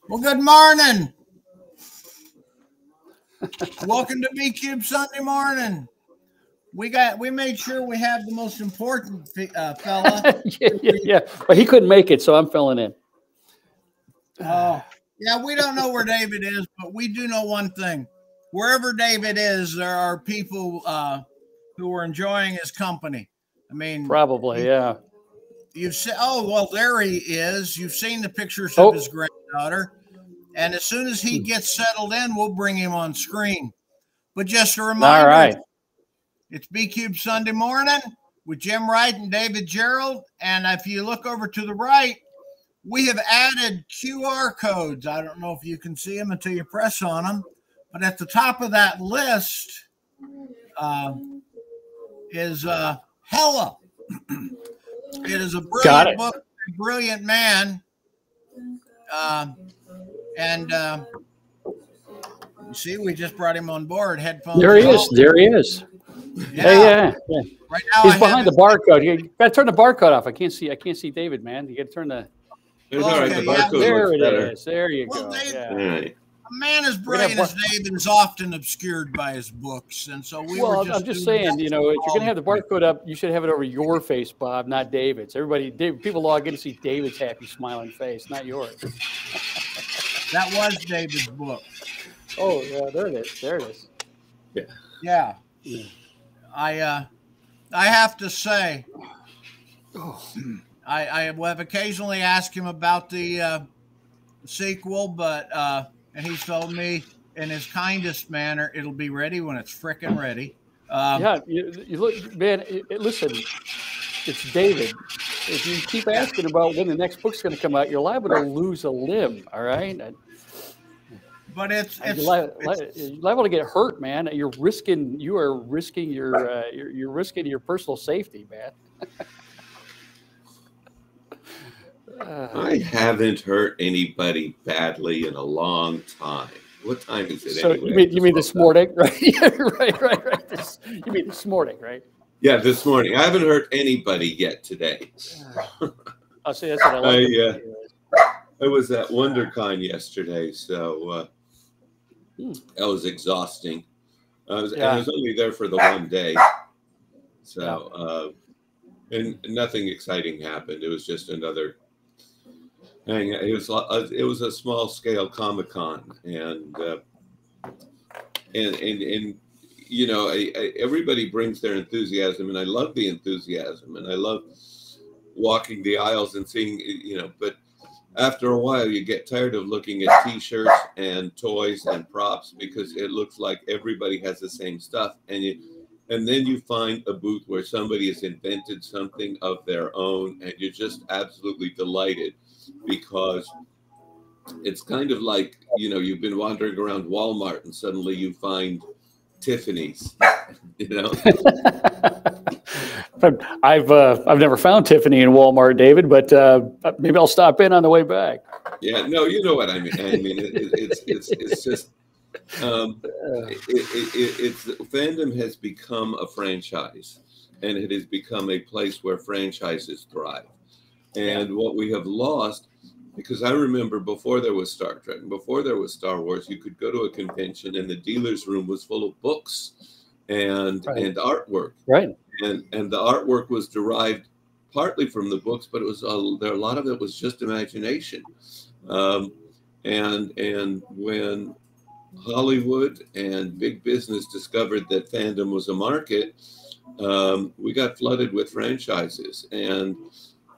Well, good morning. Welcome to B Cube Sunday morning. We made sure we have the most important fella. yeah. But he couldn't make it, so I'm filling in. Oh, yeah. We don't know where David is, but we do know one thing: wherever David is, there are people who are enjoying his company. I mean, Probably, yeah. You've said, oh well, there he is. You've seen the pictures of his granddaughter, and as soon as he gets settled in, we'll bring him on screen. But just a reminder, all right. It's B Cube Sunday morning with Jim Wright and David Gerrold. And if you look over to the right, we have added QR codes. I don't know if you can see them until you press on them, but at the top of that list is Hella. It is a brilliant book, brilliant man. You see, we just brought him on board. Headphones. There he is. There he is. Yeah. Right now, he's behind the barcode. You got to turn the barcode off. I can't see David, man. You got to turn the. It's all right. The barcode there it better. is. There you go. A man as brilliant as David is often obscured by his books, and so I'm just saying, if you're going to have the barcode up, you should have it over your face, Bob, not David's. People log in to see David's happy, smiling face, not yours. That was David's book. Oh yeah, there it is. There it is. Yeah. I have to say, I have occasionally asked him about the sequel, but and he's told me in his kindest manner it'll be ready when it's frickin' ready. You look, man. Listen, it's David. If you keep asking about when the next book's going to come out, you're liable to lose a limb. All right. But you're liable to get hurt, man. You are risking your personal safety, man. I haven't hurt anybody badly in a long time. What time is it? So anyway? you mean this morning, right? right. You mean this morning, right? Yeah, this morning. I haven't hurt anybody yet today. I'll say that's what I like. I was at WonderCon yesterday, so that was exhausting. I was only there for the one day, so and nothing exciting happened. It was just another thing. It was a small scale Comic-Con, and everybody brings their enthusiasm, and I love the enthusiasm, and I love walking the aisles and seeing, but after a while you get tired of looking at t-shirts and toys and props because it looks like everybody has the same stuff, and then you find a booth where somebody has invented something of their own, and you're just absolutely delighted because it's kind of like, you've been wandering around Walmart and suddenly you find Tiffany's, I've never found Tiffany in Walmart, David, but maybe I'll stop in on the way back. Yeah, no, you know what I mean. I mean, it's just fandom has become a franchise, and it has become a place where franchises thrive. And what we have lost, because I remember before there was Star Trek, before there was Star Wars, you could go to a convention and the dealer's room was full of books and artwork. Right. And the artwork was derived partly from the books, but it was a lot of it was just imagination. And when Hollywood and big business discovered that fandom was a market, we got flooded with franchises. And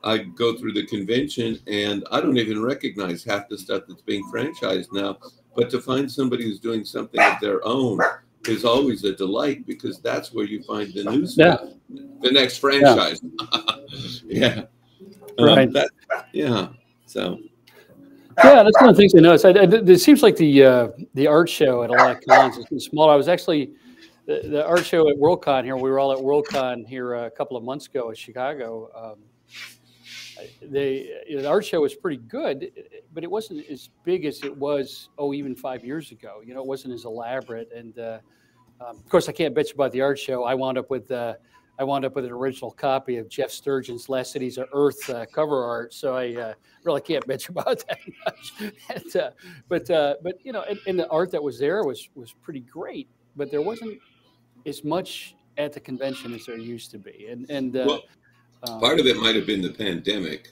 I go through the convention and I don't even recognize half the stuff that's being franchised now. But to find somebody who's doing something of their own is always a delight, because that's where you find the new stuff, the next franchise. Right. So. Yeah, that's one of the things I noticed. It seems like the art show at a lot of cons has been small. I was actually the art show at Worldcon here. We were all at Worldcon here a couple of months ago in Chicago. The art show was pretty good, but it wasn't as big as it was even 5 years ago. It wasn't as elaborate. And of course, I can't bitch about the art show. I wound up with I wound up with an original copy of Jeff Sturgeon's Last Cities of Earth cover art. So I really can't bitch about that much. But you know, and the art that was there was pretty great, but there wasn't as much at the convention as there used to be. And Well, part of it might have been the pandemic.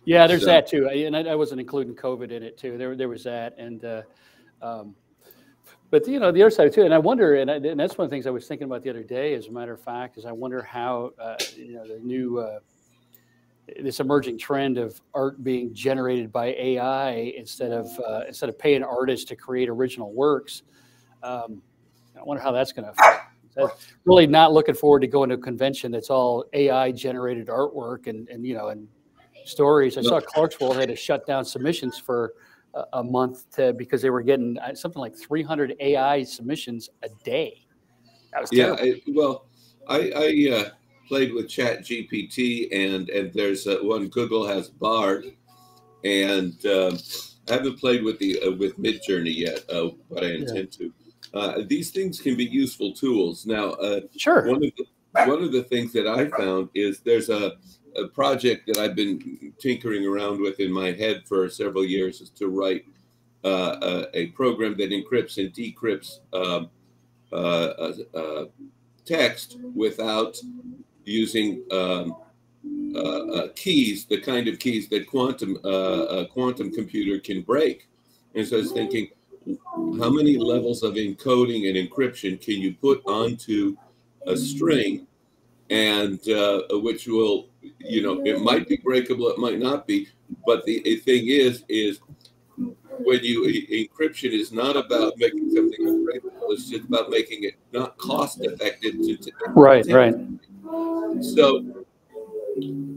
yeah, there's that too. And I wasn't including COVID in it too. There was that. And but you know, the other side too, and I wonder, and that's one of the things I was thinking about the other day, as a matter of fact, is I wonder how you know, the new this emerging trend of art being generated by AI instead of paying artists to create original works. I wonder how that's going to affect. I'm really not looking forward to going to a convention that's all AI generated artwork and you know, and stories. I saw Clarksville had to shut down submissions for a month because they were getting something like 300 AI submissions a day. That was terrible. I played with Chat GPT and there's one, Google has Bard, and I haven't played with with Midjourney yet, but I intend to. These things can be useful tools. Now, sure. One of the things that I found is there's a project that I've been tinkering around with in my head for several years, is to write a program that encrypts and decrypts text without using keys, the kind of keys that quantum computer can break. And so I was thinking, how many levels of encoding and encryption can you put onto a string, and which will, you know, it might be breakable, it might not be, but the thing is when encryption is not about making something unbreakable, it's just about making it not cost effective to right.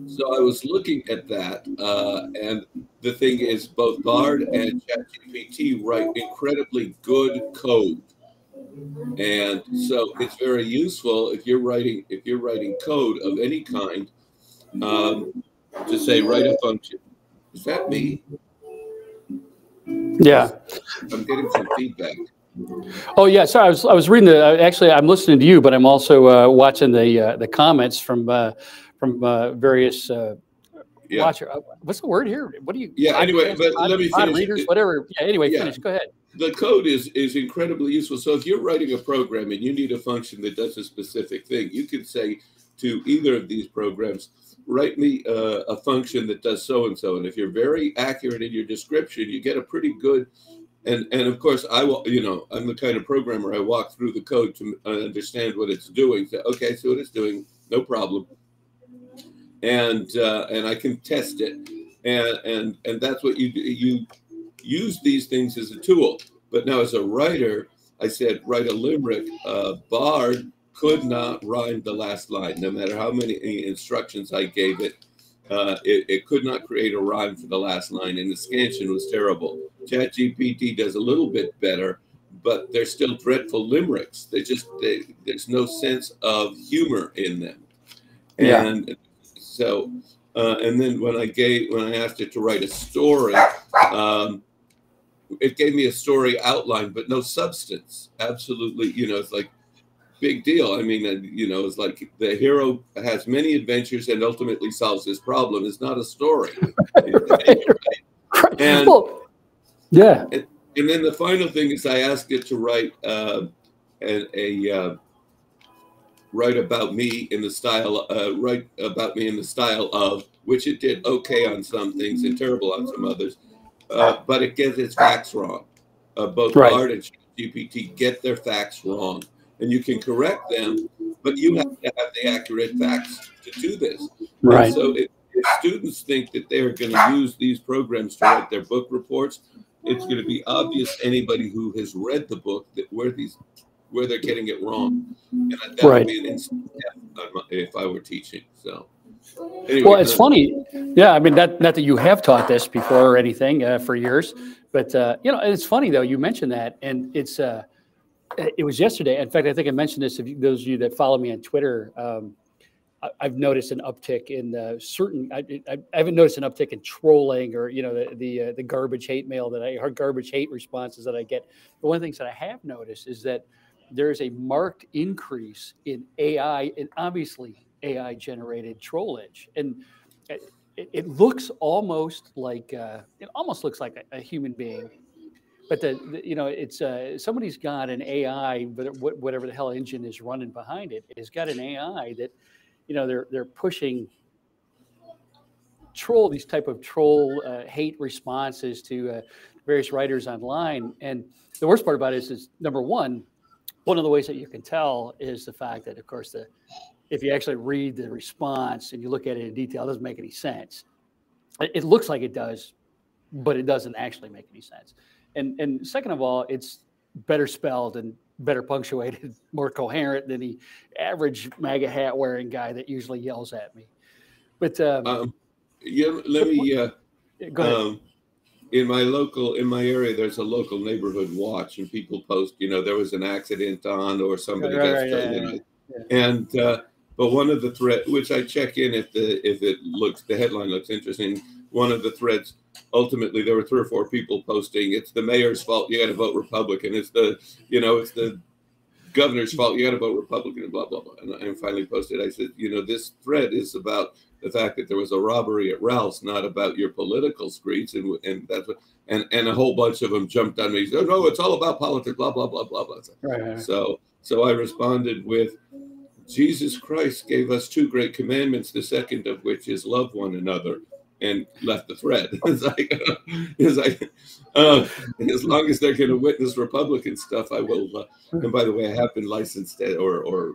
So I was looking at that, and the thing is, both Bard and ChatGPT write incredibly good code, and so it's very useful if you're writing code of any kind, to say write a function. Is that me? Yeah, I'm getting some feedback. Oh yeah, sorry. I was reading actually, I'm listening to you, but I'm also watching the comments from various watcher. What's the word here? What do you? Yeah. Anyway, but let me finish. Readers, whatever. Yeah. Anyway, finish. Go ahead. The code is incredibly useful. So if you're writing a program and you need a function that does a specific thing, you can say to either of these programs, write me a function that does so and so. And if you're very accurate in your description, you get a pretty good. And of course, I will. You know, I'm the kind of programmer, I walk through the code to understand what it's doing. So, okay, so what it's doing, no problem. And I can test it, and that's what you do. You use these things as a tool. But now, as a writer, I said write a limerick. Bard could not rhyme the last line, no matter how many instructions I gave it. It could not create a rhyme for the last line, and the scansion was terrible. ChatGPT does a little bit better, but they're still dreadful limericks. There's no sense of humor in them. And so, and then when I asked it to write a story, it gave me a story outline, but no substance. Absolutely, you know, it's like, big deal. I mean, you know, it's like the hero has many adventures and ultimately solves his problem. It's not a story. And, yeah. And then the final thing is I asked it to write write about me in the style of, which it did okay on some things and terrible on some others, but it gets its facts wrong. Both Bard and GPT get their facts wrong. And you can correct them, but you have to have the accurate facts to do this. Right. And so if students think that they're going to use these programs to write their book reports, it's going to be obvious to anybody who has read the book that where they're getting it wrong. And that would be an instant death if I were teaching. So. Anyway, well, it's funny. Yeah, I mean, not that you have taught this before or anything for years, but you know, it's funny though. You mentioned that, and it's. It was yesterday. In fact, I think I mentioned this. If those of you that follow me on Twitter, I've noticed an uptick in certain. I haven't noticed an uptick in trolling or, you know, the garbage hate mail garbage hate responses that I get. But one of the things that I have noticed is that there is a marked increase in AI, and obviously AI generated trollage. And it looks almost like a human being, but it's somebody's got an AI, but whatever the hell engine is running behind it has got an AI that, they're pushing these type of troll hate responses to various writers online. And the worst part about it is number one of the ways that you can tell is the fact that, of course, if you actually read the response and you look at it in detail, it doesn't make any sense. It looks like it does, but it doesn't actually make any sense. And second of all, it's better spelled and better punctuated, more coherent than the average MAGA hat wearing guy that usually yells at me. But yeah, let me go ahead. In my area, there's a local neighborhood watch, and people post, there was an accident on, or somebody gets killed. And but one of the threads, which I check in if the headline looks interesting, one of the threads, ultimately there were 3 or 4 people posting, it's the mayor's fault, you got to vote Republican. It's the governor's fault, you got to vote Republican, and blah blah blah. And I finally posted, I said, this thread is about the fact that there was a robbery at Ralph's, not about your political screeds, and that's what, and a whole bunch of them jumped on me. Said, no, it's all about politics, blah blah blah blah blah. Right. So I responded with, Jesus Christ gave us 2 great commandments, the second of which is love one another, and left the thread. It's like, as long as they're going to witness Republican stuff, I will. And by the way, I have been licensed or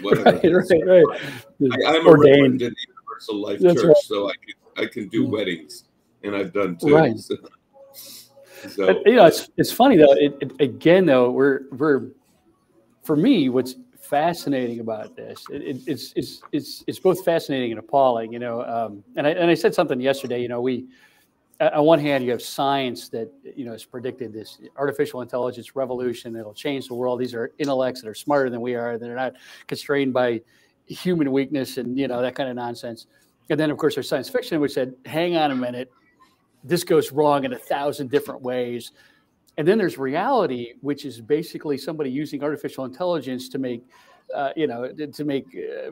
whatever. Right. I'm a reverend in the Universal Life Church, right. So I can do weddings, and I've done 2. Right. So, but, it's funny though. Again though, we're for me, what's fascinating about this, it's both fascinating and appalling. And I said something yesterday. We, on one hand, you have science that has predicted this artificial intelligence revolution that'll change the world. These are intellects that are smarter than we are. They're not constrained by human weakness and that kind of nonsense. And then, of course, there's science fiction, which said, "Hang on a minute, this goes wrong in 1,000 different ways." And then there's reality, which is basically somebody using artificial intelligence to make,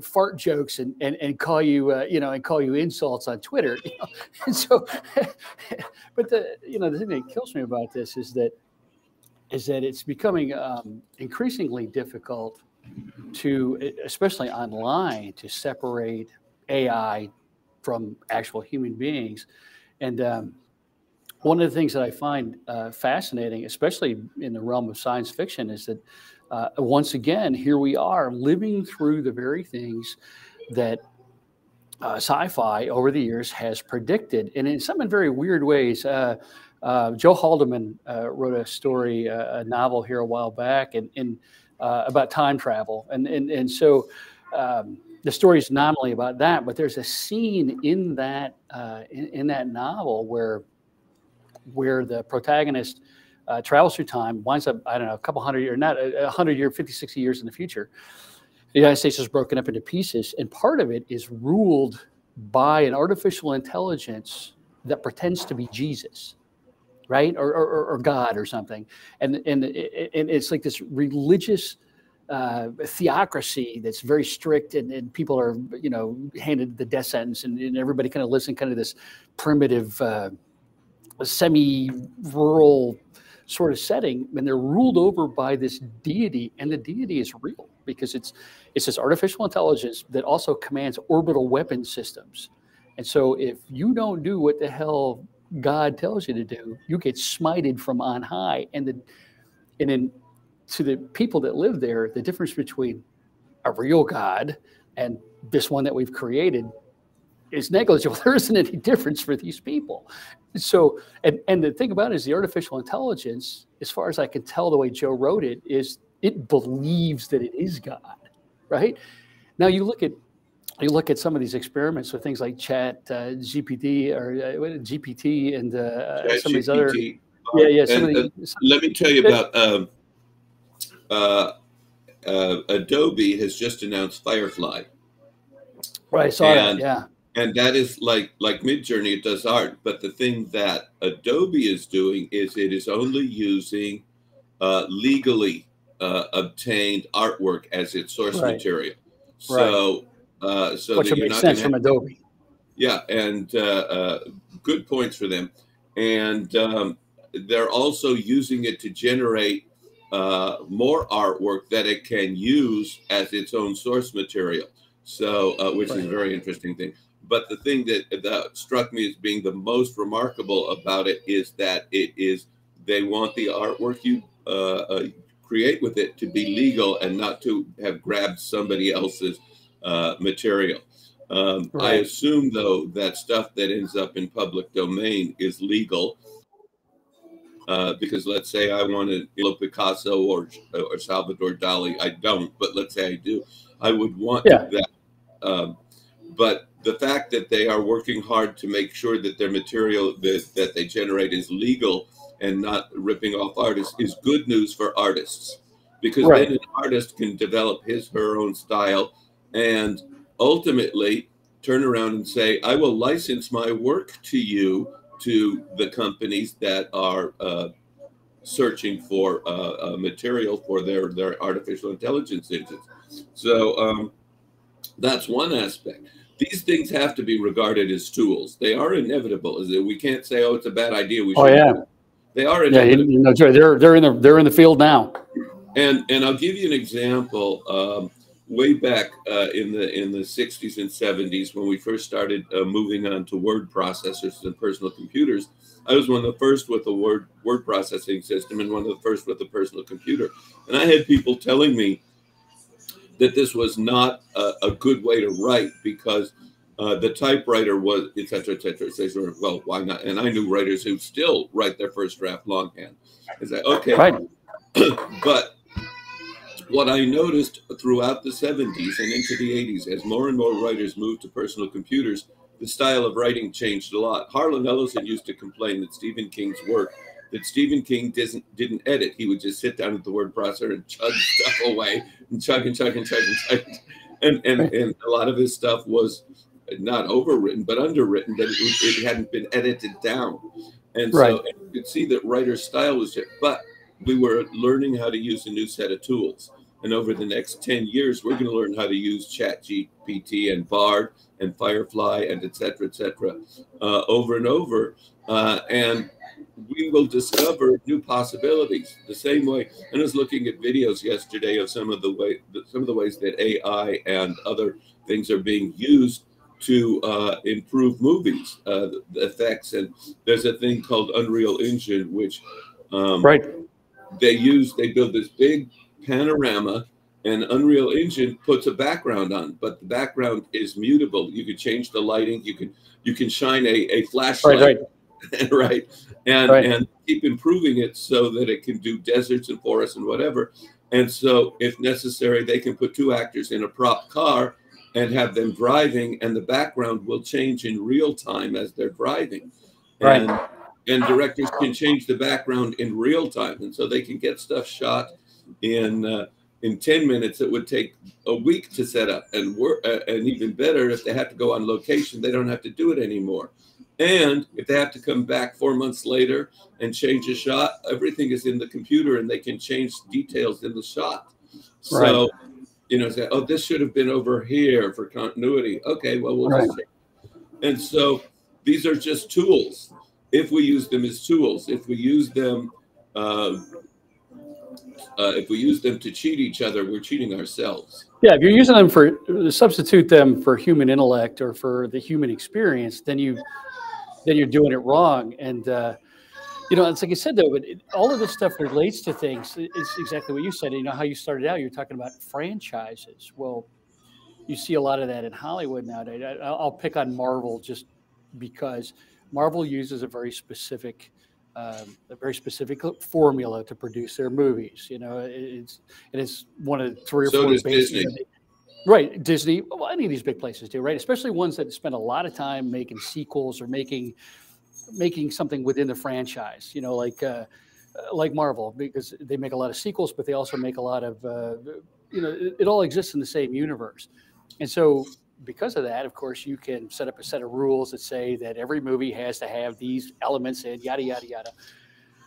fart jokes and call you, and call you insults on Twitter. And so, but the thing that kills me about this is that it's becoming increasingly difficult to, especially online, to separate AI from actual human beings. And one of the things that I find fascinating, especially in the realm of science fiction, is that once again, here we are living through the very things that sci-fi over the years has predicted, and in some very weird ways. Joe Haldeman wrote a story, a novel here a while back, and about time travel, and so the story is not only about that, but there's a scene in that novel where the protagonist travels through time, winds up, I don't know, a couple hundred years, not 100 years, 50, 60 years in the future. The United States is broken up into pieces, and part of it is ruled by an artificial intelligence that pretends to be Jesus, right? Or God or something. And it's like this religious theocracy that's very strict, and people are, handed the death sentence, and everybody kind of lives in kind of this primitive, semi-rural sort of setting, and they're ruled over by this deity, and the deity is real because it's this artificial intelligence that also commands orbital weapon systems. And so if you don't do what the hell God tells you to do, you get smited from on high. And then to the people that live there, the difference between a real God and this one that we've created is negligible. There isn't any difference for these people. So, and the thing about it is the artificial intelligence, as far as I can tell, the way Joe wrote it, is it believes that it is God, right? Now you look at some of these experiments with things like Chat GPT or GPT and some of these other. Let me tell you about Adobe has just announced Firefly. Right, I saw that. Yeah. And that is like Midjourney, it does art. But the thing that Adobe is doing is it is only using legally obtained artwork as its source Right. material. Right. So, Which would make sense from Adobe. Yeah, and good points for them. And they're also using it to generate more artwork that it can use as its own source material. So, which is a very interesting thing. But the thing that struck me as being the most remarkable about it is that they want the artwork you create with it to be legal and not to have grabbed somebody else's material. I assume, though, that stuff that ends up in public domain is legal. Because let's say I want to Picasso or Salvador Dali. I don't, but let's say I do. I would want that. But the fact that they are working hard to make sure that their material that they generate is legal and not ripping off artists is good news for artists, because then an artist can develop her own style and ultimately turn around and say, I will license my work to you, to the companies that are searching for material for their artificial intelligence engines. So that's one aspect. These things have to be regarded as tools. They are inevitable. We can't say, oh, it's a bad idea. We should do it. They are inevitable. They're in the field now. And I'll give you an example. Way back in the 60s and 70s, when we first started moving on to word processors and personal computers, I was one of the first with a word processing system and one of the first with a personal computer. And I had people telling me that this was not a good way to write because the typewriter was, et cetera, et cetera. So sort of, well, why not? And I knew writers who still write their first draft longhand. I said, okay, but what I noticed throughout the 70s and into the 80s, as more and more writers moved to personal computers, the style of writing changed a lot. Harlan Ellison used to complain that Stephen King's work, that Stephen King didn't edit. He would just sit down at the word processor and chug stuff away and chug and chug and chug and chug. And a lot of his stuff was not overwritten, but underwritten, that it hadn't been edited down. And so you could see that writer's style was different. But we were learning how to use a new set of tools. And over the next 10 years, we're going to learn how to use ChatGPT and Bard and Firefly and et cetera, over and over. And we will discover new possibilities the same way. I was looking at videos yesterday of some of the ways that AI and other things are being used to improve movies, the effects. And there's a thing called Unreal Engine, which they build this big panorama, and Unreal Engine puts a background on, but the background is mutable. You can change the lighting. You can shine a flashlight, and keep improving it so that it can do deserts and forests and whatever. And so, if necessary, they can put two actors in a prop car and have them driving, and the background will change in real time as they're driving. And directors can change the background in real time, and so they can get stuff shot in 10 minutes. It would take a week to set up, and even better, if they have to go on location, they don't have to do it anymore. And if they have to come back 4 months later and change a shot, everything is in the computer, and they can change details in the shot. So, say, oh, this should have been over here for continuity. Okay, well, we'll just check. And so these are just tools. If we use them as tools, if we use them to cheat each other, we're cheating ourselves. Yeah, if you're using them to substitute them for human intellect or for the human experience, then you're doing it wrong. And it's like I said, though, but all of this stuff relates to things. It's exactly what you said. How you started out, you're talking about franchises. Well, you see a lot of that in Hollywood nowadays. I'll pick on Marvel just because Marvel uses a very specific formula to produce their movies. It's one of 3 or 4 does Disney. Disney. Well, any of these big places do, right? Especially ones that spend a lot of time making sequels or making something within the franchise. Like Marvel, because they make a lot of sequels, but they also make a lot of it all exists in the same universe. And so because of that, of course, you can set up a set of rules that say that every movie has to have these elements in, yada, yada, yada.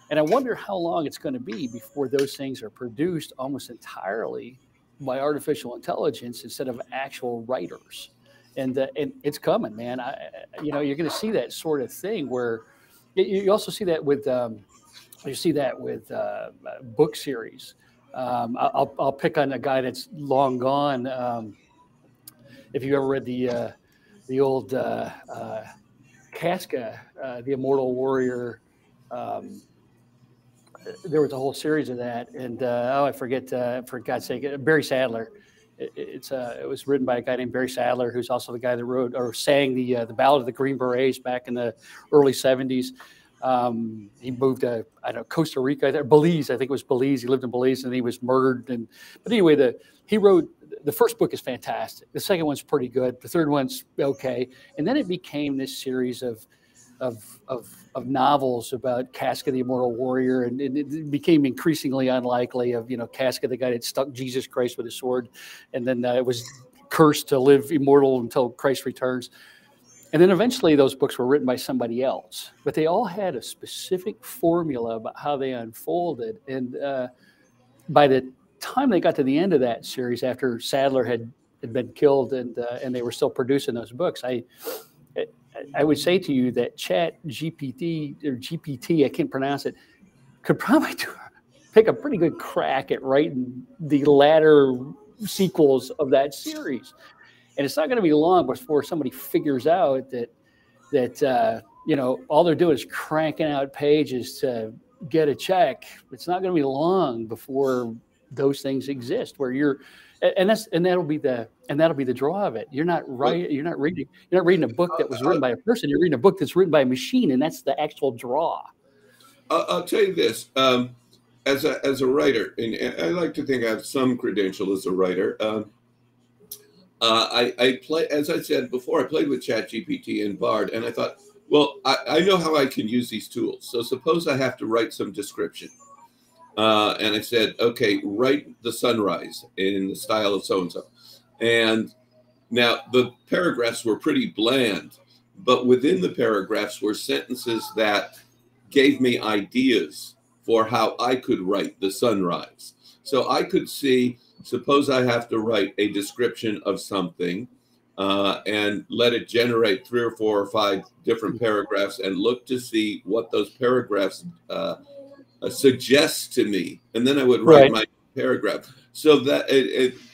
And I wonder how long it's going to be before those things are produced almost entirely by artificial intelligence instead of actual writers. And it's coming, man. You're going to see that sort of thing where you also see that with book series. I'll pick on a guy that's long gone. If you ever read the old Casca, the Immortal Warrior, there was a whole series of that, and I forget, for God's sake, Barry Sadler. It was written by a guy named Barry Sadler, who's also the guy that wrote or sang the Ballad of the Green Berets back in the early '70s. He moved to Costa Rica, Belize. I think it was Belize. He lived in Belize, and he was murdered. But anyway, he wrote. The first book is fantastic. The second one's pretty good. The third one's okay, and then it became this series of novels about Casca the Immortal Warrior, and it became increasingly unlikely of Casca the guy that stuck Jesus Christ with a sword, and then it was cursed to live immortal until Christ returns. And then eventually those books were written by somebody else, but they all had a specific formula about how they unfolded. And by the time they got to the end of that series, after Sadler had been killed and they were still producing those books, I would say to you that GPT, I can't pronounce it, could probably take a pretty good crack at writing the latter sequels of that series. And it's not going to be long before somebody figures out that all they're doing is cranking out pages to get a check. It's not going to be long before those things exist where that'll be the draw of it. You're not reading a book that was written by a person. You're reading a book that's written by a machine, and that's the actual draw. I'll tell you this, as a writer, and I like to think I have some credential as a writer. I play, as I said before, I played with ChatGPT and Bard, and I thought, well, I know how I can use these tools. So suppose I have to write some description. And I said, okay, write the sunrise in the style of so-and-so. And now the paragraphs were pretty bland, but within the paragraphs were sentences that gave me ideas for how I could write the sunrise. So I could see, suppose I have to write a description of something and let it generate 3 or 4 or 5 different paragraphs and look to see what those paragraphs suggests to me, and then I would write my paragraph. So that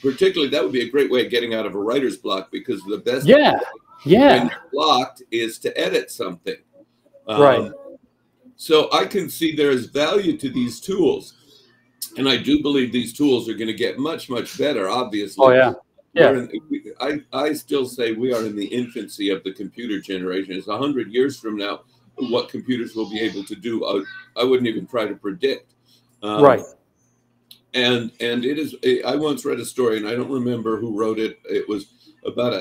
particularly that would be a great way of getting out of a writer's block, because the best when you're blocked is to edit something. So I can see there is value to these tools, and I do believe these tools are going to get much better. Obviously, I still say we are in the infancy of the computer generation. It's 100 years from now. What computers will be able to do, I wouldn't even try to predict. And it is. I once read a story, and I don't remember who wrote it. It was about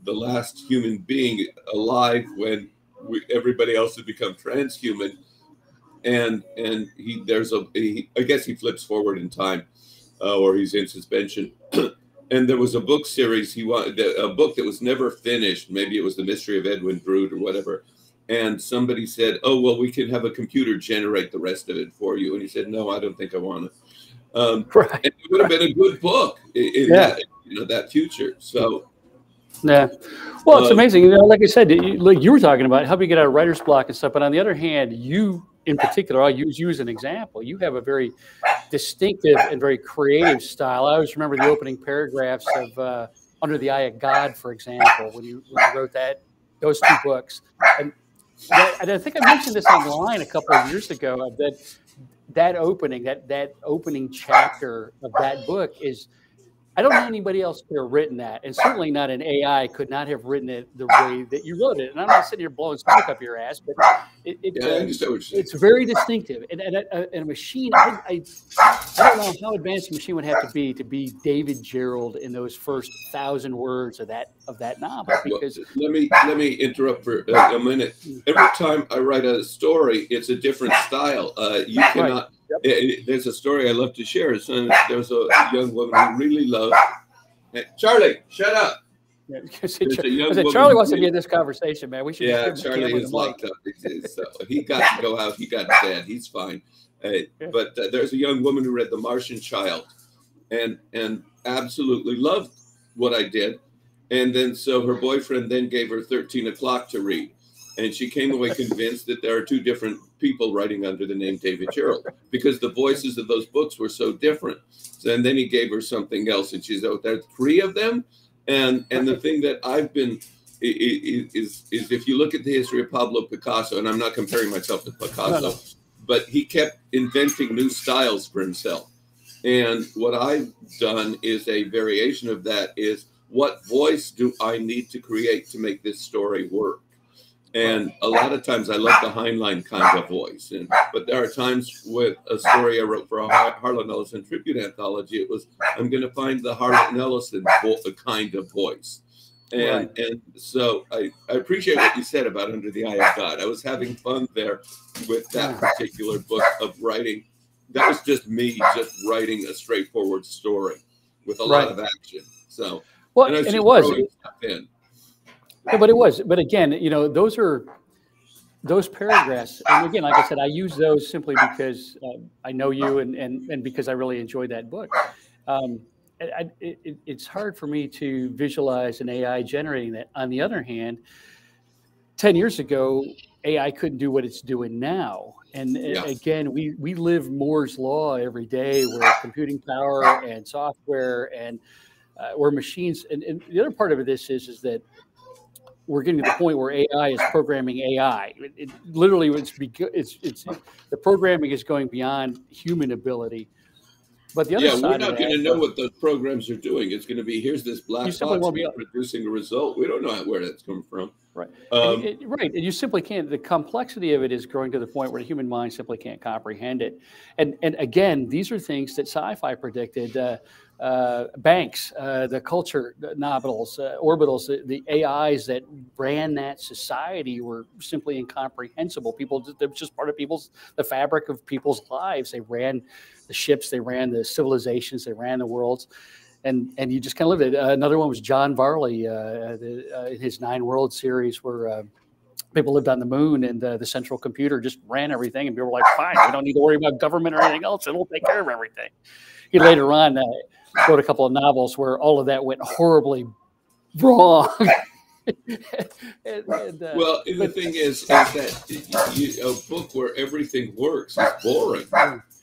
the last human being alive when everybody else had become transhuman, and I guess he flips forward in time, or he's in suspension. And there was a book series he wanted, a book that was never finished. Maybe it was The Mystery of Edwin Drood or whatever. And somebody said, "Oh, well, we can have a computer generate the rest of it for you." And he said, "No, I don't think I want to." And it would have been a good book in that future. So, well, it's amazing. Like I said, like you were talking about, help you get out of writer's block and stuff. But on the other hand, you in particular, I'll use you as an example. You have a very distinctive and very creative style. I always remember the opening paragraphs of Under the Eye of God, for example, when you wrote those 2 books. And I think I mentioned this online a couple of years ago, that opening chapter of that book is, I don't know anybody else could have written that, and certainly not an AI could not have written it the way that you wrote it. And I'm not sitting here blowing smoke up your ass, but it's very distinctive. And a machine, I don't know how advanced a machine would have to be David Gerrold in those first 1,000 words of that novel. Because let me interrupt for a minute. Every time I write a story, it's a different style. You cannot. There's a story I love to share. There's a young woman who really loved. Hey, Charlie, shut up. There's a young woman Charlie wants to be in this conversation, man. We should. Yeah, Charlie is locked up. So he got to go out. He got sad. He's fine. But there's a young woman who read The Martian Child, and absolutely loved what I did. And then so her boyfriend then gave her 13 O'Clock to read. And she came away convinced that there are two different people writing under the name David Gerrold, because the voices of those books were so different. So, and then he gave her something else, and she said, "Oh, there are three of them." And the thing that I've been is if you look at the history of Pablo Picasso, and I'm not comparing myself to Picasso, but he kept inventing new styles for himself. And what I've done is a variation of that. Is what voice do I need to create to make this story work? And a lot of times I love the Heinlein kind of voice. But there are times with a story I wrote for a Harlan Ellison tribute anthology, it was, I'm going to find the Harlan Ellison kind of voice. And so I appreciate what you said about Under the Eye of God. I was having fun there with that particular book of writing. That was just me just writing a straightforward story with a lot of action. So, and it was. Yeah, but it was. But again, those paragraphs. And again, like I said, I use those simply because I know you and because I really enjoyed that book. It's hard for me to visualize an AI generating that. On the other hand, 10 years ago, AI couldn't do what it's doing now. And again, we live Moore's law every day, where computing power and software and where machines. And the other part of this is that we're getting to the point where AI is programming AI. It literally, it's the programming is going beyond human ability. But the other side, we're not going to know what those programs are doing. It's going to be, here's this black box producing a result. We don't know where that's coming from. Right. And you simply can't. The complexity of it is growing to the point where the human mind simply can't comprehend it. And again, these are things that sci-fi predicted. Banks, the culture nominals, orbitals, the AIs that ran that society were simply incomprehensible. They were just part of the fabric of people's lives. They ran the ships, they ran the civilizations, they ran the worlds. And you just kind of lived it. Another one was John Varley in his 9 World series, where people lived on the moon, and the central computer just ran everything. And people were like, fine, we don't need to worry about government or anything else. It'll take care of everything. He later on wrote a couple of novels where all of that went horribly wrong. Well, the thing is that a book where everything works is boring.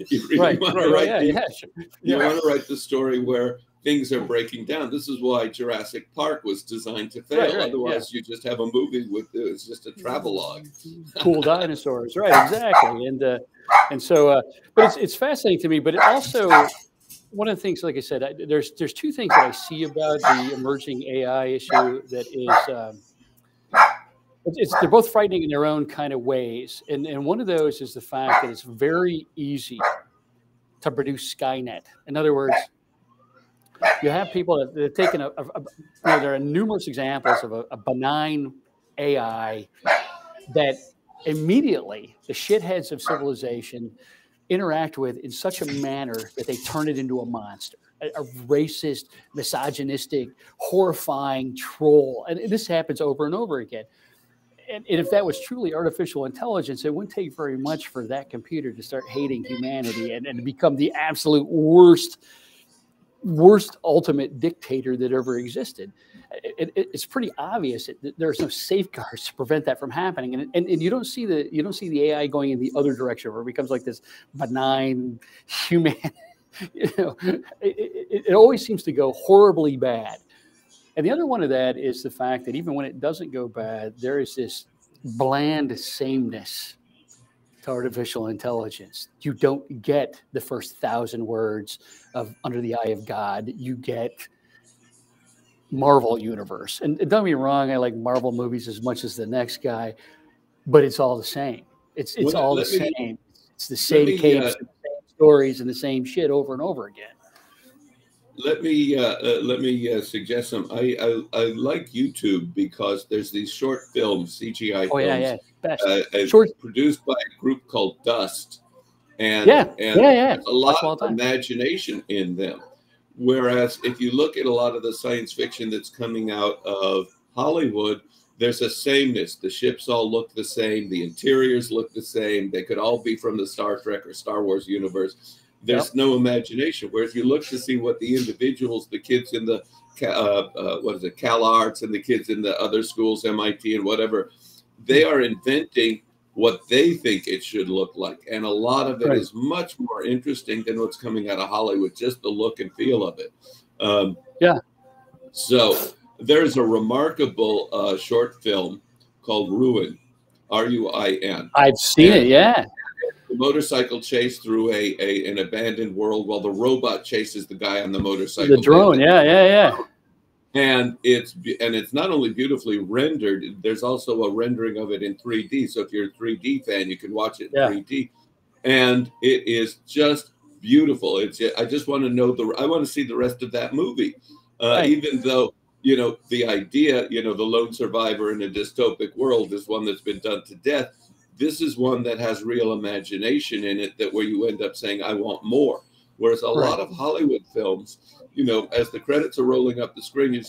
You really want to write the story where things are breaking down. This is why Jurassic Park was designed to fail. Otherwise, you just have a movie with it's just a travelogue. Cool dinosaurs, right? Exactly. And so, but it's fascinating to me. But it also, one of the things, like I said, there's 2 things that I see about the emerging AI issue that is, they're both frightening in their own kind of ways. And one of those is the fact that it's very easy to produce Skynet. In other words, you have people that have taken there are numerous examples of a benign AI that immediately the shitheads of civilization interact with in such a manner that they turn it into a monster, a racist, misogynistic, horrifying troll. And this happens over and over again. And if that was truly artificial intelligence, it wouldn't take very much for that computer to start hating humanity and become the absolute worst ultimate dictator that ever existed. It's pretty obvious that there's no safeguards to prevent that from happening, and you don't see the AI going in the other direction where it becomes like this benign human. It always seems to go horribly bad. And the other one of that is the fact that even when it doesn't go bad, there is this bland sameness to artificial intelligence. You don't get the first 1,000 words of Under the Eye of God. You get Marvel Universe. And don't get me wrong, I like Marvel movies as much as the next guy, but it's all the same. It's all the same. It's the same capes, the same stories, and the same shit over and over again. Let me suggest some. I like YouTube because there's these short films, CGI films, produced by a group called Dust, and there's a lot of imagination in them. Whereas if you look at a lot of the science fiction that's coming out of Hollywood, there's a sameness. The ships all look the same. The interiors look the same. They could all be from the Star Trek or Star Wars universe. There's no imagination. Whereas you look to see what the individuals, the kids in the Cal Arts and the kids in the other schools, MIT and whatever, they are inventing what they think it should look like. And a lot of it is much more interesting than what's coming out of Hollywood, just the look and feel of it. So there's a remarkable short film called Ruin, R-U-I-N. I've seen it, yeah. The motorcycle chase through an abandoned world while the robot chases the guy on the motorcycle. The drone, yeah. And it's not only beautifully rendered, there's also a rendering of it in 3D. So if you're a 3D fan, you can watch it in 3D. And it is just beautiful. I just want to know I want to see the rest of that movie. Even though, the idea, the lone survivor in a dystopic world is one that's been done to death. This is one that has real imagination in it, that where you end up saying, I want more. Whereas a lot of Hollywood films, as the credits are rolling up the screen, you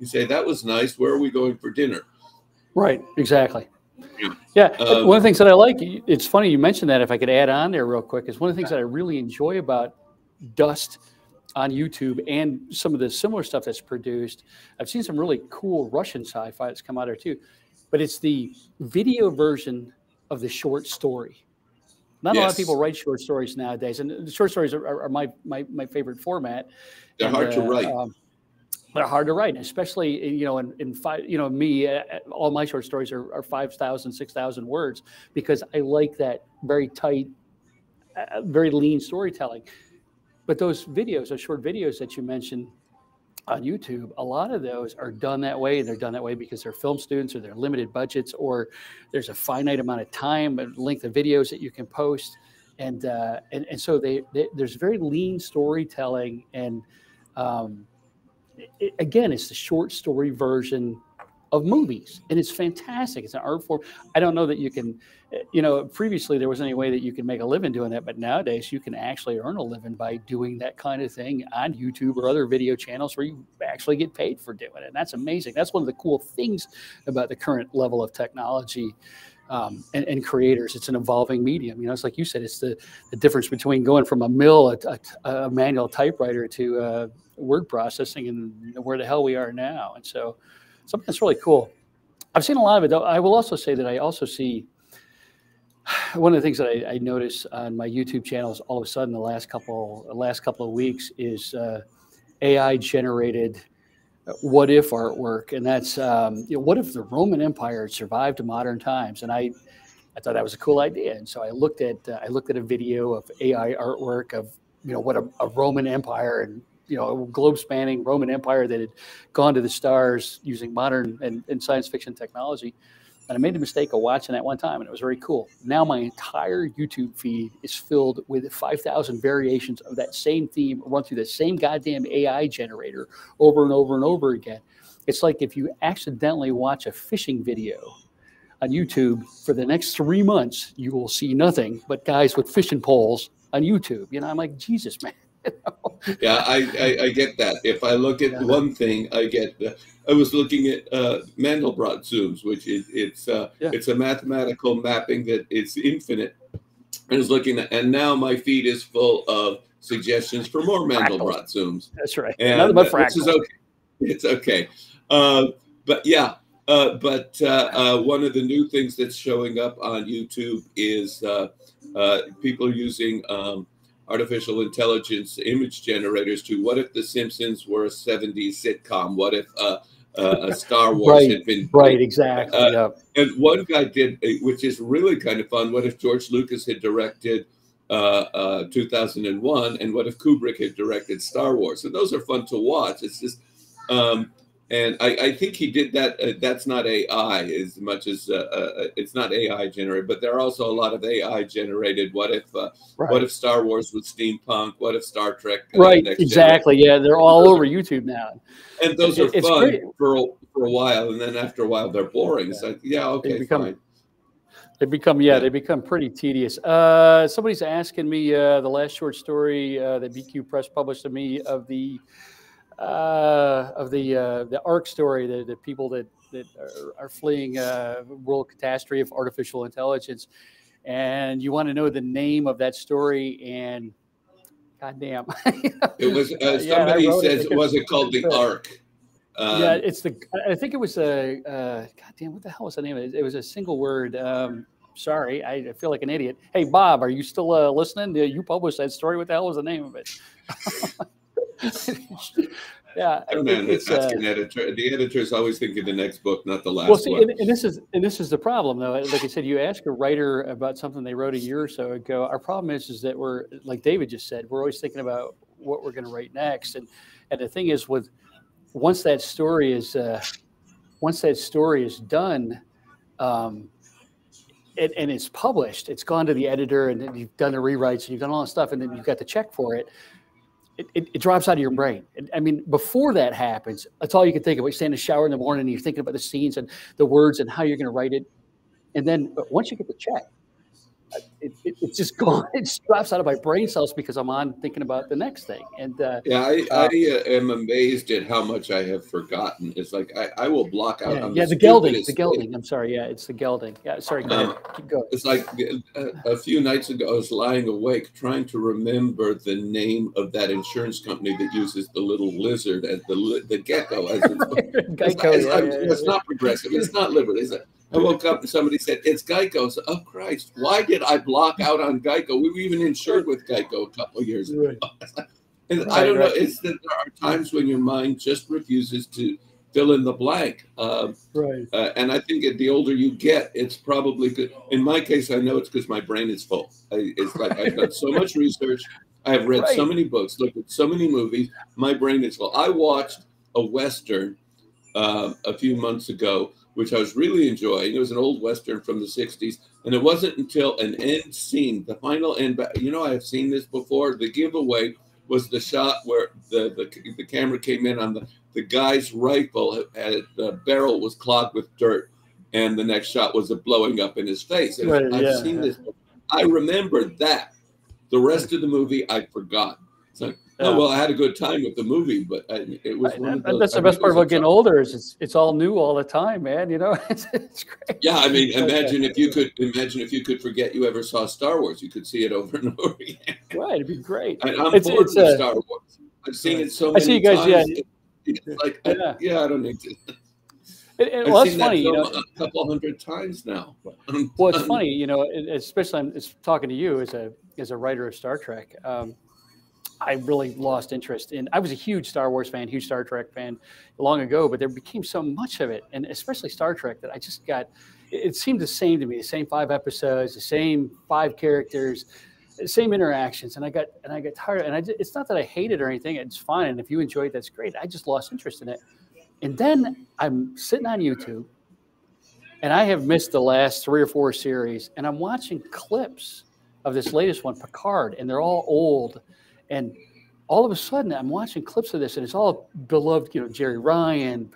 say, that was nice. Where are we going for dinner? Right, exactly. Yeah, one of the things that I like, it's funny you mentioned that, if I could add on there real quick, is one of the things that I really enjoy about Dust on YouTube and some of the similar stuff that's produced. I've seen some really cool Russian sci-fi that's come out there too, but it's the video version of the short story. Not a lot of people write short stories nowadays, and the short stories are my favorite format. They're hard to write. They're hard to write, especially in five. All my short stories are 5,000, 6,000 words, because I like that very tight, very lean storytelling. But those videos, those short videos that you mentioned on YouTube, a lot of those are done that way. They're done that way because they're film students, or they're limited budgets, or there's a finite amount of time and length of videos that you can post, and so there's very lean storytelling, and again, it's the short story version of movies, and it's fantastic. It's an art form. I don't know that you can, previously there wasn't any way that you can make a living doing that, but nowadays you can actually earn a living by doing that kind of thing on YouTube or other video channels where you actually get paid for doing it. And that's amazing. That's one of the cool things about the current level of technology and creators. It's an evolving medium. It's like you said, it's the difference between going from a manual typewriter to word processing, and where the hell we are now. And so something that's really cool. I've seen a lot of it, though. I will also say that I also see one of the things that I notice on my YouTube channels all of a sudden the last couple of weeks is AI generated what if artwork, and that's what if the Roman Empire had survived to modern times? And I thought that was a cool idea, and so I looked at a video of AI artwork of what a Roman Empire, and a globe-spanning Roman Empire that had gone to the stars using modern and science fiction technology. And I made the mistake of watching that one time, and it was very cool. Now my entire YouTube feed is filled with 5,000 variations of that same theme run through the same goddamn AI generator over and over and over again. It's like if you accidentally watch a fishing video on YouTube for the next 3 months, you will see nothing but guys with fishing poles on YouTube. I'm like, Jesus, man. Yeah, I get that. If I look at one thing, I was looking at Mandelbrot zooms, which it's a mathematical mapping that it's infinite. I was looking at, and now my feed is full of suggestions for more Mandelbrot zooms. That's right. And nothing but fractals. Which is okay. It's okay. But one of the new things that's showing up on YouTube is people are using artificial intelligence image generators to, what if The Simpsons were a 70s sitcom? What if a Star Wars had been... Right, exactly. And one guy did, which is really kind of fun, what if George Lucas had directed 2001, and what if Kubrick had directed Star Wars? And those are fun to watch. It's just... and I think he did that. That's not AI as much as it's not AI generated, but there are also a lot of AI generated. What if Star Wars was steampunk? What if Star Trek? Right, exactly. Yeah, they're all over YouTube now. And those are fun for a while, and then after a while they're boring. It's like, yeah, okay, fine. They become pretty tedious. Somebody's asking me the last short story that BQ Press published to me of the ARC story, the people that are fleeing world catastrophe of artificial intelligence, and you want to know the name of that story, and goddamn, it was somebody says it wasn't called the ARC. Yeah, it's I think it was goddamn, what the hell was the name of it? It was a single word. Sorry, I feel like an idiot. Hey, Bob, are you still listening? You published that story. What the hell was the name of it? Yeah, I don't know. Ask an editor. The editor's always thinking the next book, not the last one. And this is the problem, though. Like I said, you ask a writer about something they wrote a year or so ago. Our problem is that we're, like David just said, we're always thinking about what we're going to write next. And the thing is, once that story is done, and it's published, it's gone to the editor, and then you've done the rewrites, and you've done all that stuff, and then you've got the check for it. It drops out of your brain. I mean, before that happens, that's all you can think of. You stand in the shower in the morning, and you're thinking about the scenes and the words and how you're going to write it. And then once you get the check, it's just gone. It just drops out of my brain cells because I'm on thinking about the next thing. And I am amazed at how much I have forgotten. It's like I will block out. The gelding. I'm sorry. Yeah, it's the gelding. Yeah, sorry. Go ahead. Keep going. It's like a few nights ago, I was lying awake trying to remember the name of that insurance company that uses the little lizard as the gecko. As it's not Progressive. It's not Liberty. I woke up and somebody said, it's Geico. So, oh, Christ, why did I block out on Geico? We were even insured with Geico a couple of years ago. And I don't know. It's that there are times when your mind just refuses to fill in the blank. And I think the older you get, it's probably good. In my case, I know it's because my brain is full. It's like I've done so much research. I have read so many books, looked at so many movies. My brain is full. I watched a Western a few months ago, which I was really enjoying. It was an old Western from the 60s. And it wasn't until an end scene, the final end, I have seen this before. The giveaway was the shot where the camera came in on the guy's rifle, the barrel was clogged with dirt. And the next shot was it blowing up in his face. And I've seen this. I remembered that. The rest of the movie, I forgot. It's like, oh, well, I had a good time with the movie, but it was one of those. That's the best part about getting older is it's all new all the time, man. It's great. Yeah, I mean, imagine if you could forget you ever saw Star Wars. You could see it over and over again. Right, it'd be great. And I'm bored with Star Wars. I've seen it so many times. I see you guys. It's like, I don't need to. Well, it's funny, a couple hundred times now. Well, it's funny, especially I'm talking to you as a writer of Star Trek. I really lost interest in. I was a huge Star Wars fan, huge Star Trek fan long ago, but there became so much of it, and especially Star Trek, that I just got. It seemed the same to me, the same 5 episodes, the same 5 characters, the same interactions, and I got tired. And it's not that I hate it or anything; it's fine. And if you enjoy it, that's great. I just lost interest in it. And then I'm sitting on YouTube, and I have missed the last 3 or 4 series, and I'm watching clips of this latest one, Picard, and they're all old. And all of a sudden, I'm watching clips of this, and it's all beloved, Jerry Ryan,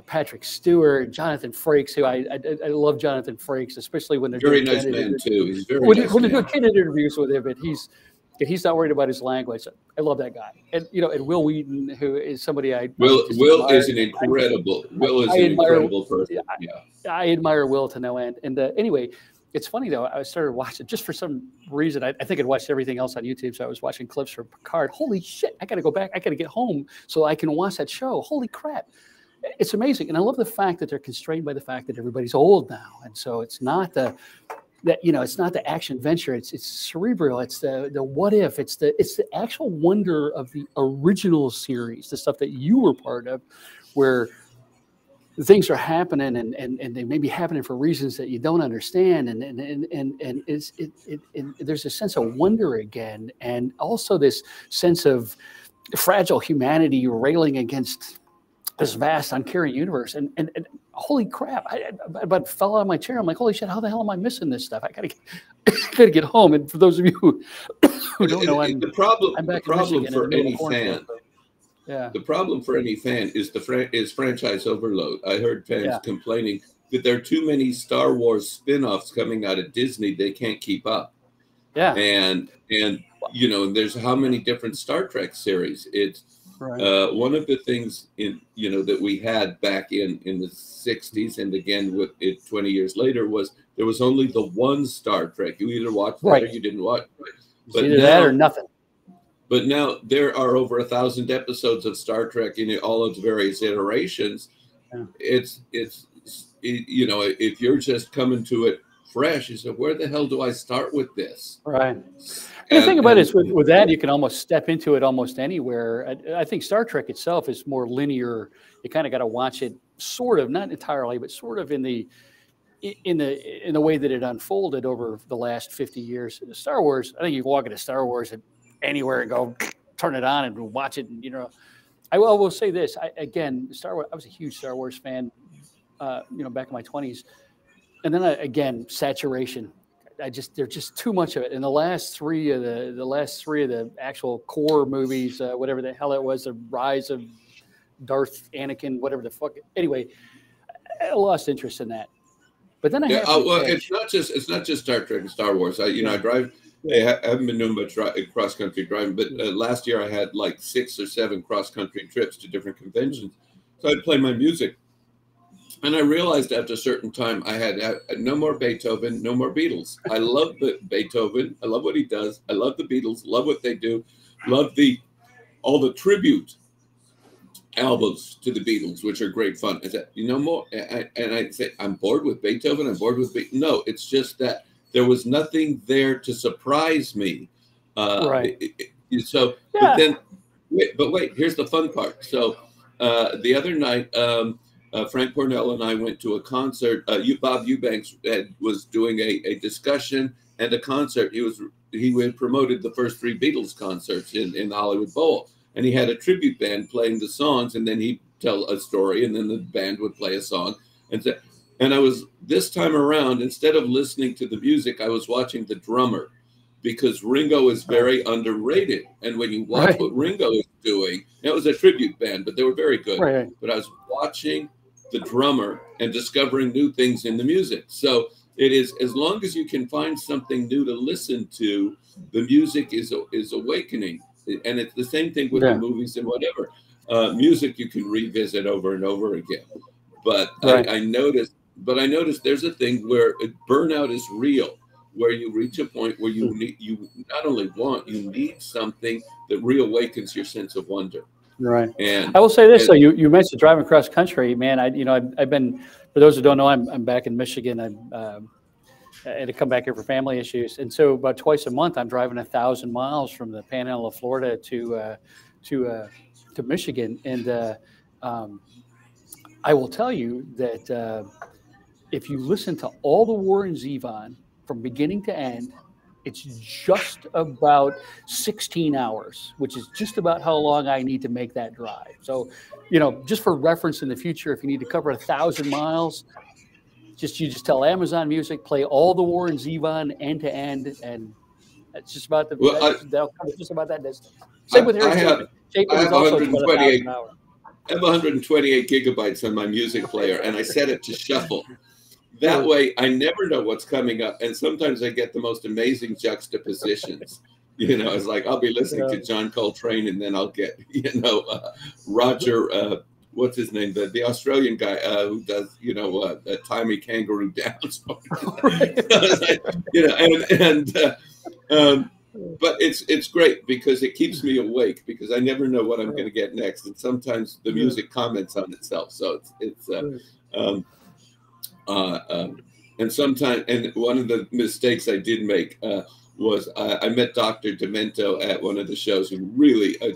Patrick Stewart, Jonathan Frakes, who I love Jonathan Frakes, especially when they're very nice man too. He's very when nice they're doing candid interviews with him, and he's not worried about his language. I love that guy. And and Will Wheaton, who is somebody Will is an incredible person. Yeah. I admire Will to no end. And anyway. It's funny, though. I started watching just for some reason. I think I'd watched everything else on YouTube, so I was watching clips from Picard. Holy shit, I got to go back. I got to get home so I can watch that show. Holy crap. It's amazing. And I love the fact that they're constrained by the fact that everybody's old now. And so it's not it's not the action adventure. It's cerebral. It's the what if. It's the actual wonder of the original series, the stuff that you were part of, where things are happening and they may be happening for reasons that you don't understand. And there's a sense of wonder again. And also this sense of fragile humanity railing against this vast, uncaring universe. And holy crap, I about fell out of my chair. I'm like, holy shit, how the hell am I missing this stuff? I gotta get home. And for those of you who don't know, I'm back in Michigan for any fan. Yeah. The problem for any fan is franchise overload. I heard fans complaining that there are too many Star Wars spin-offs coming out of Disney. They can't keep up. Yeah. And you know, there's how many different Star Trek series. It's Right. one of the things in, you know, that we had back in the 60s, and again with it 20 years later, was there was only the one Star Trek. You either watched that or you didn't watch it. But either that or nothing. But now there are over 1,000 episodes of Star Trek in all its various iterations. Yeah. It's you know, if you're just coming to it fresh, you say, where the hell do I start with this? Right. And the thing about it is with that, you can almost step into it almost anywhere. I think Star Trek itself is more linear. You kind of got to watch it sort of, not entirely, but sort of in the way that it unfolded over the last 50 years. Star Wars, I think you can walk into Star Wars anywhere and go turn it on and watch it. And, you know, I will say this. Star Wars, I was a huge Star Wars fan, you know, back in my 20s. And then again, saturation. There's just too much of it. And the last three of the actual core movies, whatever the hell it was, the Rise of Darth Anakin, whatever the fuck. Anyway, I lost interest in that. But then it's not just Star Trek and Star Wars. I drive. I haven't been doing much cross country driving, but last year I had like 6 or 7 cross country trips to different conventions. So I'd play my music. And I realized after a certain time, I had no more Beethoven, no more Beatles. I love Beethoven. I love what he does. I love the Beatles. Love what they do. Love all the tribute albums to the Beatles, which are great fun. I said, you know more? And I say, I'm bored with Beethoven. I'm bored with Beethoven. No, it's just that there was nothing there to surprise me. Right. So, yeah. But wait, here's the fun part. So the other night, Frank Cornell and I went to a concert. Bob Eubanks was doing a discussion and a concert. He had promoted the first 3 Beatles concerts in the Hollywood Bowl, and he had a tribute band playing the songs, and then he'd tell a story, and then the band would play a song. And I was, this time around, instead of listening to the music, I was watching the drummer, because Ringo is very underrated. And when you watch what Ringo is doing, it was a tribute band, but they were very good. Right. But I was watching the drummer and discovering new things in the music. So it is, as long as you can find something new to listen to, the music is awakening. And it's the same thing with the movies and whatever. Music you can revisit over and over again. But I noticed there's a thing where burnout is real, where you reach a point where you not only you need something that reawakens your sense of wonder. Right. And I will say this, though, you mentioned driving across country, man. I've been, for those who don't know, I'm back in Michigan. I had to come back here for family issues. And so about twice a month, I'm driving 1,000 miles from the Panhandle of Florida to Michigan. And I will tell you that if you listen to all the Warren Zevon from beginning to end, it's just about 16 hours, which is just about how long I need to make that drive. So, you know, just for reference in the future, if you need to cover 1,000 miles, you just tell Amazon Music, play all the Warren Zevon end to end, and that's just about that'll cover just about that distance. Same with Harry Chapin. Chapin is also about 1,000 hours. I have 128 gigabytes on my music player, and I set it to shuffle. That way, I never know what's coming up, and sometimes I get the most amazing juxtapositions. You know, it's like I'll be listening to John Coltrane, and then I'll get, Roger, what's his name, the Australian guy who does, Timey Kangaroo Dance. But it's great because it keeps me awake, because I never know what I'm going to get next, and sometimes the music comments on itself. So and sometimes, and one of the mistakes I did make was I met Dr. Demento at one of the shows, who really a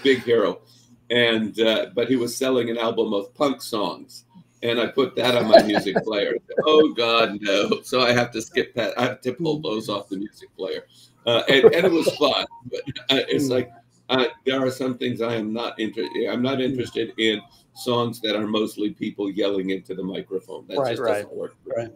big hero, and but he was selling an album of punk songs, and I put that on my music player. Oh God, no! So I have to skip that. I have to pull those off the music player, and it was fun. But it's like there are some things I'm not interested. I'm not interested in songs that are mostly people yelling into the microphone. That just doesn't work. Right.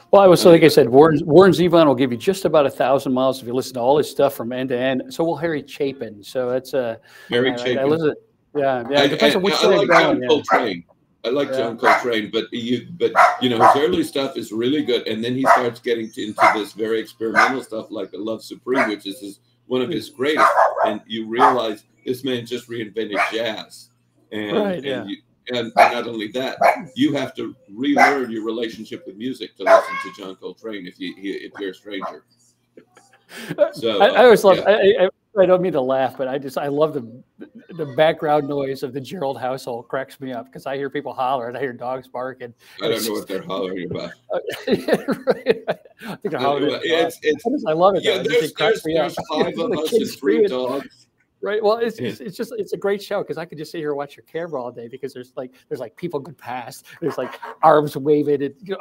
Well, like I said, Warren Zevon will give you just about 1,000 miles if you listen to all his stuff from end to end. So will Harry Chapin. So that's Harry Chapin. I listen. Yeah. It depends on which I like John Coltrane. I like John Coltrane, but you know, his early stuff is really good, and then he starts getting into this very experimental stuff like the Love Supreme, which is one of his greatest. And you realize this man just reinvented jazz, and and not only that, you have to relearn your relationship with music to listen to John Coltrane if you're a stranger. So I always love. I don't mean to laugh, but I love the background noise of the Gerrold household cracks me up because I hear people holler and I hear dogs barking. I don't know what they're hollering about. Right. I think they're hollering. I love it. Yeah, there's 5 of us and 3 dogs. Right. Well, it's a great show because I could just sit here and watch your camera all day because there's like people going past. There's like arms waving and you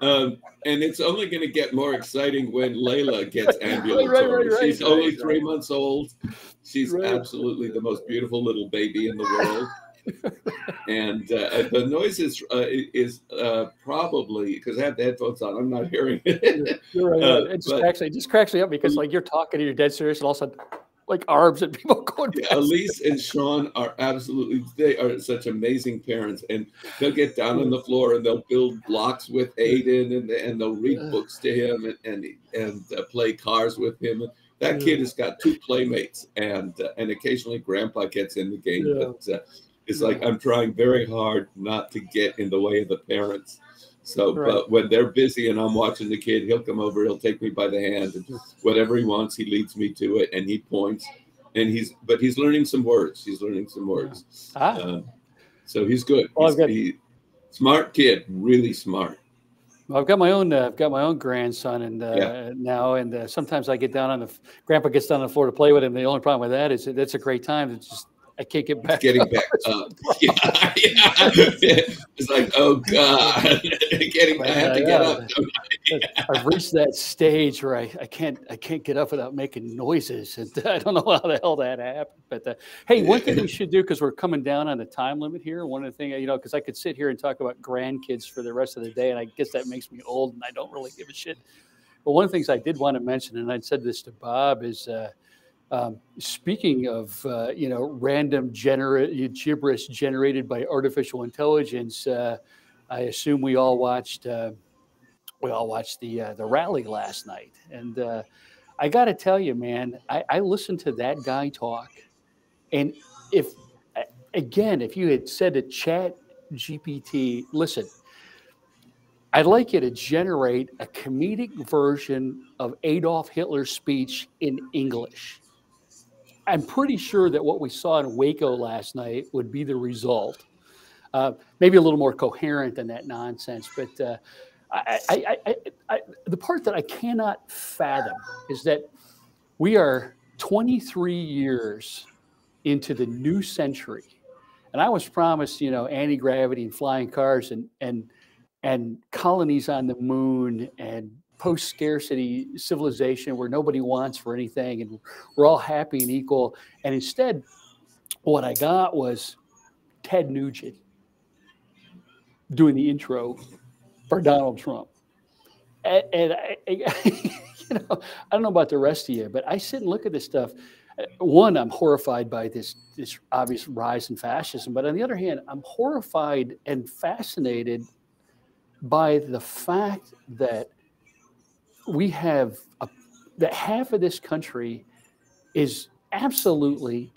know. And it's only going to get more exciting when Layla gets ambulatory. Right, She's only 3 months old. She's absolutely the most beautiful little baby in the world. And the noise is probably because I have the headphones on. I'm not hearing it. You're right. It just cracks me up because like you're talking and you're dead serious, and all of a sudden, like arms and people going past. Elise and Sean are they are such amazing parents, and they'll get down on the floor and they'll build blocks with Aiden, and they'll read books to him and play cars with him. And that kid has got 2 playmates, and occasionally Grandpa gets in the game, but it's like I'm trying very hard not to get in the way of the parents. So, but when they're busy and I'm watching the kid, he'll come over, he'll take me by the hand, and whatever he wants, he leads me to it, and he points, and he's learning some words. He's learning some words. So he's good. Well, he's smart kid, really smart. Well, I've got my own grandson, and now, and sometimes I get down on Grandpa gets down on the floor to play with him. The only problem with that is that's a great time. It's just I can't get back. Getting back up. It's like, oh God, I have to get up. I've reached that stage where I can't get up without making noises, and I don't know how the hell that happened. But hey, one thing we should do, because we're coming down on the time limit here. One of the things, because I could sit here and talk about grandkids for the rest of the day, and I guess that makes me old, and I don't really give a shit. But one of the things I did want to mention, and I'd said this to Bob, is speaking of random gibberish generated by artificial intelligence. I assume we all watched the rally last night, and I got to tell you, man, I listened to that guy talk, and if you had said to Chat GPT, listen, I'd like you to generate a comedic version of Adolf Hitler's speech in English, I'm pretty sure that what we saw in Waco last night would be the result. Maybe a little more coherent than that nonsense. But the part that I cannot fathom is that we are 23 years into the new century. And I was promised, anti-gravity and flying cars and colonies on the moon and post-scarcity civilization where nobody wants for anything and we're all happy and equal. And instead, what I got was Ted Nugent doing the intro for Donald Trump. And I don't know about the rest of you, but I sit and look at this stuff. One, I'm horrified by this obvious rise in fascism. But on the other hand, I'm horrified and fascinated by the fact that we have that half of this country is absolutely,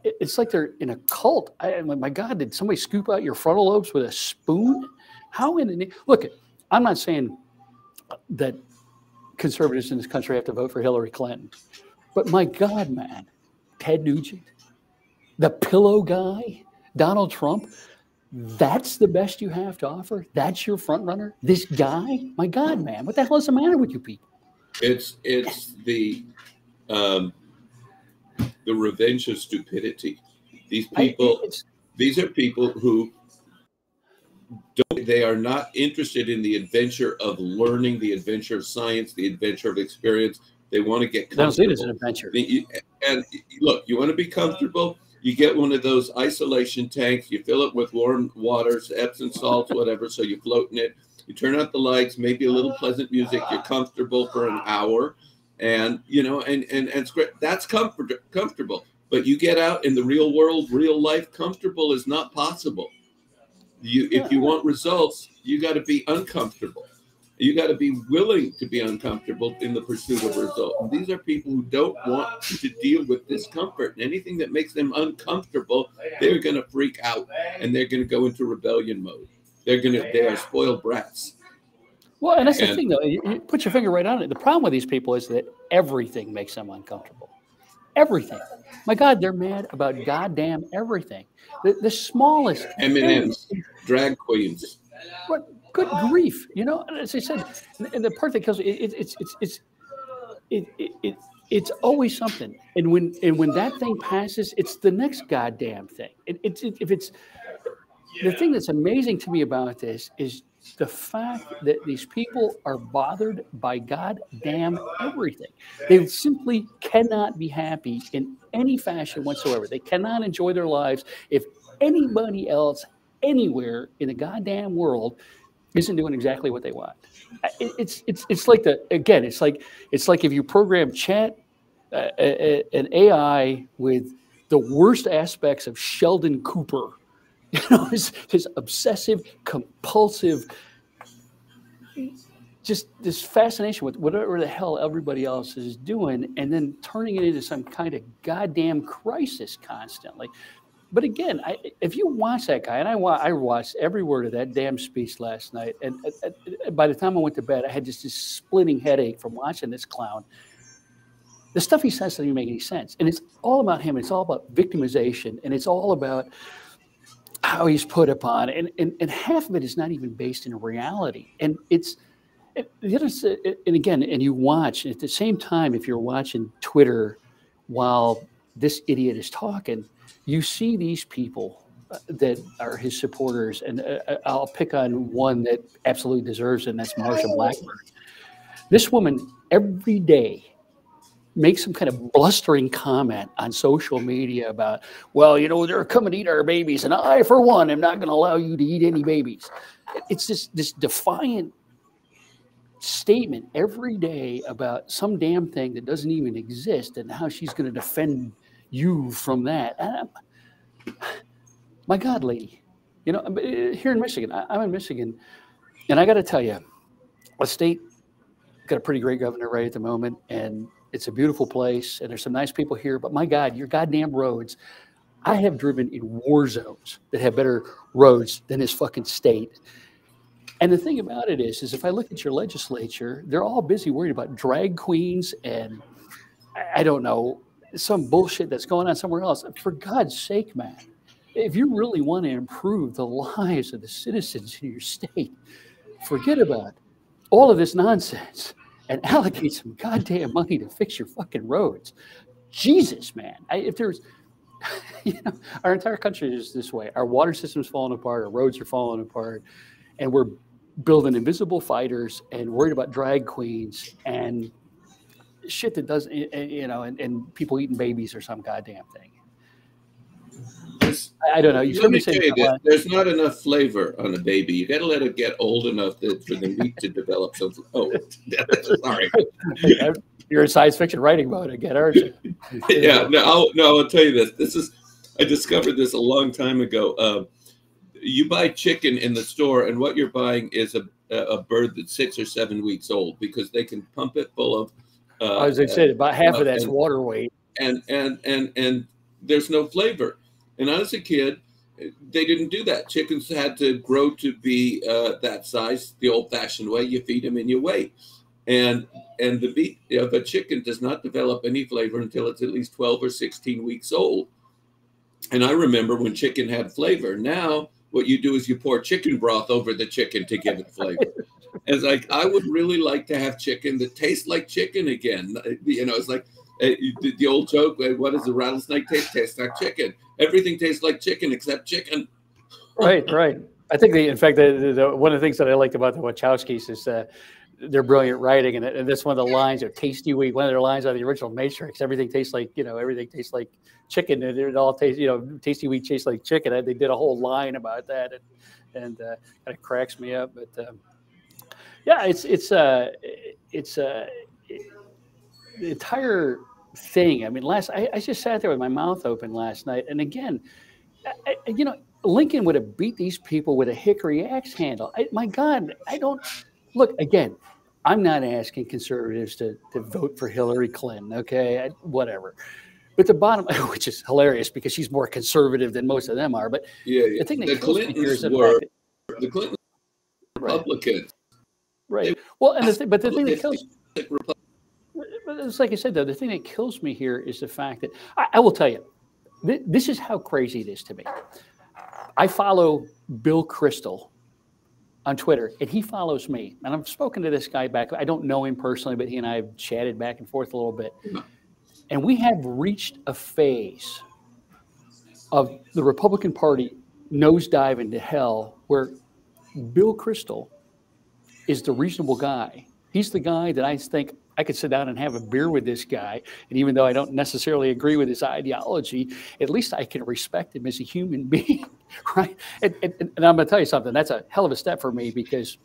it's like they're in a cult. My God, did somebody scoop out your frontal lobes with a spoon? How in the look? I'm not saying that conservatives in this country have to vote for Hillary Clinton, but my God, man, Ted Nugent, the pillow guy, Donald Trump. That's the best you have to offer? That's your front runner? This guy? My God, man, what the hell is the matter with you people? It's the revenge of stupidity. These people, these are people who they are not interested in the adventure of learning, the adventure of science, the adventure of experience. They want to get comfortable. They don't see it as an adventure. And look, you want to be comfortable? You get one of those isolation tanks, you fill it with warm waters, Epsom salts, whatever, so you float in it. You turn out the lights, maybe a little pleasant music, you're comfortable for an hour, and it's great. That's comfortable. But you get out in the real world, real life, comfortable is not possible. If you want results, you got to be uncomfortable. You got to be willing to be uncomfortable in the pursuit of results. And these are people who don't want to deal with discomfort. And anything that makes them uncomfortable, they're going to freak out and they're going to go into rebellion mode. They are spoiled brats. Well, and that's the thing, though. You put your finger right on it. The problem with these people is that everything makes them uncomfortable. Everything. My God, they're mad about goddamn everything. The smallest M&Ms, drag queens. What? Good grief! You know, as I said, and the part that kills me, it's always something. And when that thing passes, it's the next goddamn thing. If it's the thing that's amazing to me about this is the fact that these people are bothered by goddamn everything. They simply cannot be happy in any fashion whatsoever. They cannot enjoy their lives if anybody else anywhere in the goddamn world isn't doing exactly what they want. It's like it's like if you program chat an AI with the worst aspects of Sheldon Cooper, you know, his obsessive, compulsive, just this fascination with whatever the hell everybody else is doing, and then turning it into some kind of goddamn crisis constantly. But again, if you watch that guy, and I watched every word of that damn speech last night, and by the time I went to bed, I had just this splitting headache from watching this clown. The stuff he says doesn't even make any sense, and it's all about him. It's all about victimization, and it's all about how he's put upon, and half of it is not even based in reality. And the other, and again, and you watch at the same time, if you're watching Twitter while this idiot is talking, you see these people that are his supporters, and I'll pick on one that absolutely deserves it, and that's Marsha Blackburn. This woman every day makes some kind of blustering comment on social media about, well, you know, they're coming to eat our babies, and I, for one, am not going to allow you to eat any babies. It's this defiant statement every day about some damn thing that doesn't even exist, and how she's going to defend you from that. My God, lady, you know, here in Michigan, I'm in Michigan, and I got to tell you, a state got a pretty great governor right at the moment, and it's a beautiful place, and there's some nice people here. But my God, your goddamn roads! I have driven in war zones that have better roads than this fucking state. And the thing about it is if I look at your legislature, they're all busy worried about drag queens and I don't know, some bullshit that's going on somewhere else. For God's sake, man, if you really want to improve the lives of the citizens in your state, forget about all of this nonsense and allocate some goddamn money to fix your fucking roads. Jesus, man. If there's, you know, our entire country is this way. Our water system's falling apart. Our roads are falling apart. And we're building invisible fighters and worried about drag queens and shit that doesn't, you know, and people eating babies or some goddamn thing. I don't know. Let me tell you this. There's not enough flavor on a baby. You got to let it get old enough for the meat to develop some. Oh, sorry. You're in science fiction writing mode again, aren't you? Yeah. No, I'll tell you this. I discovered this a long time ago. You buy chicken in the store, and what you're buying is a bird that's 6 or 7 weeks old because they can pump it full of. As I said, about half of that's water weight, and there's no flavor. And as a kid, they didn't do that. Chickens had to grow to be that size the old-fashioned way. You feed them and you wait. And the meat of a chicken does not develop any flavor until it's at least 12 or 16 weeks old. And I remember when chicken had flavor. Now what you do is you pour chicken broth over the chicken to give it flavor. It's like, I would really like to have chicken that tastes like chicken again. You know, it's like the old joke, what does a rattlesnake taste? Tastes like chicken. Everything tastes like chicken except chicken. Right. I think, in fact, one of the things that I liked about the Wachowskis is their brilliant writing, and that's one of the lines of Tasty Week. One of their lines on the original Matrix. Everything tastes like, you know, everything tastes like chicken, and it all tastes, you know, Tasty Week tastes like chicken. They did a whole line about that, and kind of cracks me up. But yeah, it's the entire thing. I mean, I just sat there with my mouth open last night. And again, you know, Lincoln would have beat these people with a hickory axe handle. My God, I don't look again. I'm not asking conservatives to vote for Hillary Clinton. Okay, whatever. But the bottom, which is hilarious because she's more conservative than most of them are. But yeah, the thing that the kills me here is Clintons the were fact that, the Clintons were right, Republicans. right. Well, and but the thing that kills, Republicans. but it's like I said though, the thing that kills me here is the fact that I will tell you, this is how crazy it is to me. I follow Bill Kristol on Twitter, and he follows me. And I've spoken to this guy back. I don't know him personally, but he and I have chatted back and forth a little bit. And we have reached a phase of the Republican Party nosedive into hell where Bill Kristol is the reasonable guy. He's the guy that I think I could sit down and have a beer with this guy. And even though I don't necessarily agree with his ideology, at least I can respect him as a human being, right? And I'm going to tell you something. That's a hell of a step for me because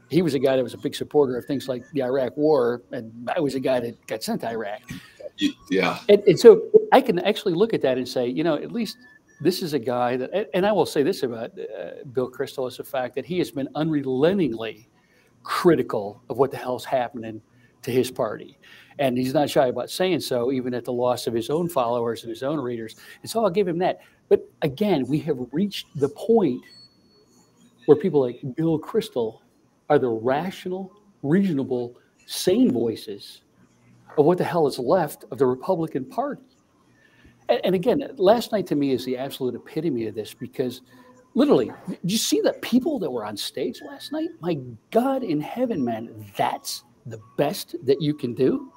he was a guy that was a big supporter of things like the Iraq War, and I was a guy that got sent to Iraq. Yeah. And so I can actually look at that and say, you know, at least this is a guy that, and I will say this about Bill Kristol is the fact that he has been unrelentingly critical of what the hell's happening to his party. And he's not shy about saying so, even at the loss of his own followers and his own readers. And so I'll give him that. But again, we have reached the point where people like Bill Kristol are the rational, reasonable, sane voices of what the hell is left of the Republican Party. And again, last night to me is the absolute epitome of this because literally, did you see the people that were on stage last night? My God in heaven, man, that's the best that you can do?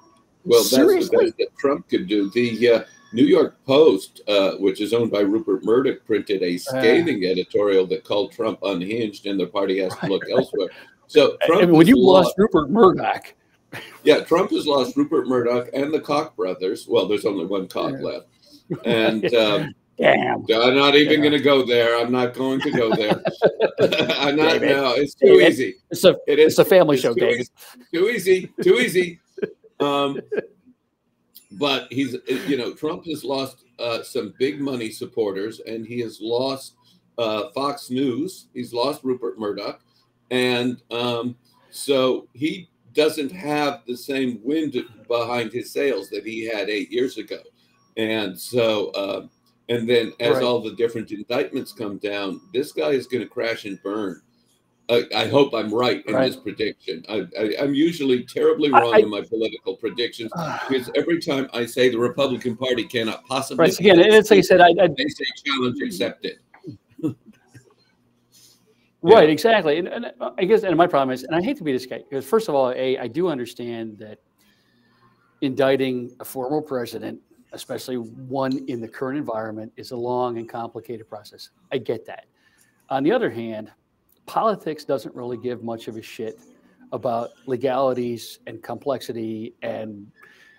Well, Seriously? that's the best that Trump could do. The New York Post, which is owned by Rupert Murdoch, printed a scathing editorial that called Trump unhinged and the party has to look elsewhere. So Trump when you lost Rupert Murdoch. Yeah, Trump has lost Rupert Murdoch and the Koch brothers. Well, there's only one Koch left. And Damn. I'm not even going to go there. I'm not going to go there. I'm not. David, no, it's too easy. It's a family show, David. Too easy. Too easy. But he's, you know, Trump has lost some big money supporters, and he has lost Fox News. He's lost Rupert Murdoch, and so he doesn't have the same wind behind his sails that he had 8 years ago. And so, and then as all the different indictments come down, this guy is going to crash and burn. I hope I'm right in this prediction. I'm usually terribly wrong in my political predictions because every time I say the Republican Party cannot possibly, again, it's like I said, they say challenge accepted. Right, exactly. And I guess, and my problem is, and I hate to be this guy, because first of all, I do understand that indicting a former president, especially one in the current environment, is a long and complicated process. I get that. On the other hand, politics doesn't really give much of a shit about legalities and complexity and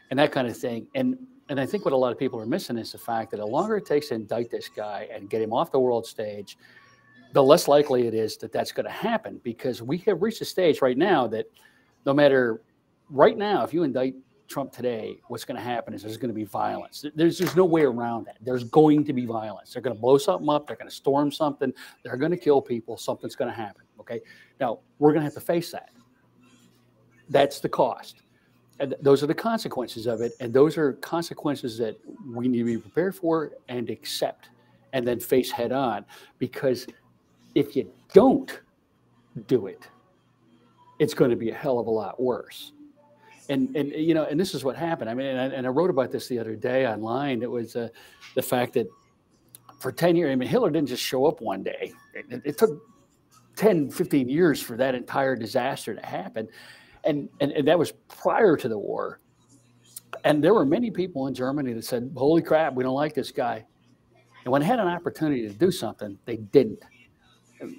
that kind of thing. And I think what a lot of people are missing is the fact that the longer it takes to indict this guy and get him off the world stage, the less likely it is that that's going to happen, because we have reached a stage right now that no matter right now, if you indict Trump today, what's going to happen is there's going to be violence. There's no way around that. There's going to be violence. They're going to blow something up. They're going to storm something. They're going to kill people. Something's going to happen. Okay. Now we're going to have to face that. That's the cost. And those are the consequences of it. And those are consequences that we need to be prepared for and accept and then face head on, because if you don't do it, it's going to be a hell of a lot worse. And you know, and this is what happened. I mean, and I wrote about this the other day online. It was the fact that for 10 years, I mean, Hillary didn't just show up one day. It took 10, 15 years for that entire disaster to happen. And that was prior to the war. And there were many people in Germany that said, holy crap, we don't like this guy. And when they had an opportunity to do something, they didn't.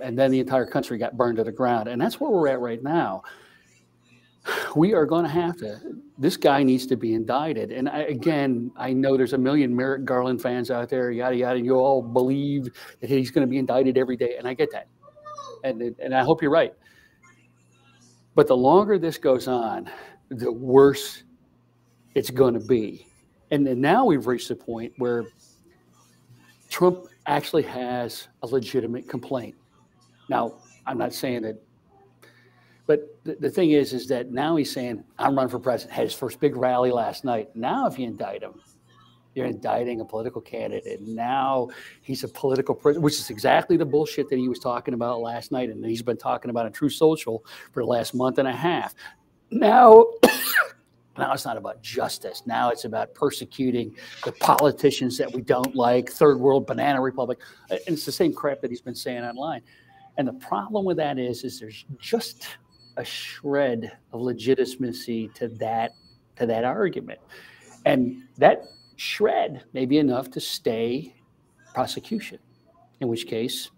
And then the entire country got burned to the ground. And that's where we're at right now. We are going to have to, this guy needs to be indicted. And I know there's a million Merrick Garland fans out there, yada, yada, and you all believe that he's going to be indicted every day. And I get that. And I hope you're right. But the longer this goes on, the worse it's going to be. And then now we've reached the point where Trump actually has a legitimate complaint. Now, I'm not saying that, but the thing is that now he's saying, I'm running for president. Had his first big rally last night. Now, if you indict him, you're indicting a political candidate. And now he's a political prisoner, which is exactly the bullshit that he was talking about last night. And he's been talking about on Truth Social for the last month and a half. Now, now it's not about justice. Now it's about persecuting the politicians that we don't like, third world banana republic. And it's the same crap that he's been saying online. And the problem with that is there's just a shred of legitimacy to that argument. And that shred may be enough to stay prosecution, in which case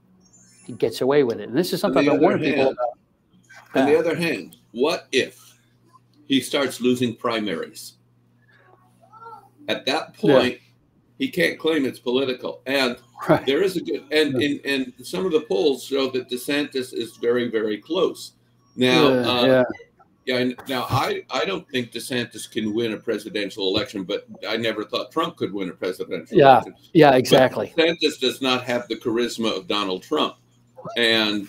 he gets away with it. And this is something I've been warning people about. On the other hand, what if he starts losing primaries? At that point, he can't claim it's political. And there is a good, and some of the polls show that DeSantis is very, very close. Now, now I don't think DeSantis can win a presidential election, but I never thought Trump could win a presidential election. Yeah, exactly. But DeSantis does not have the charisma of Donald Trump. And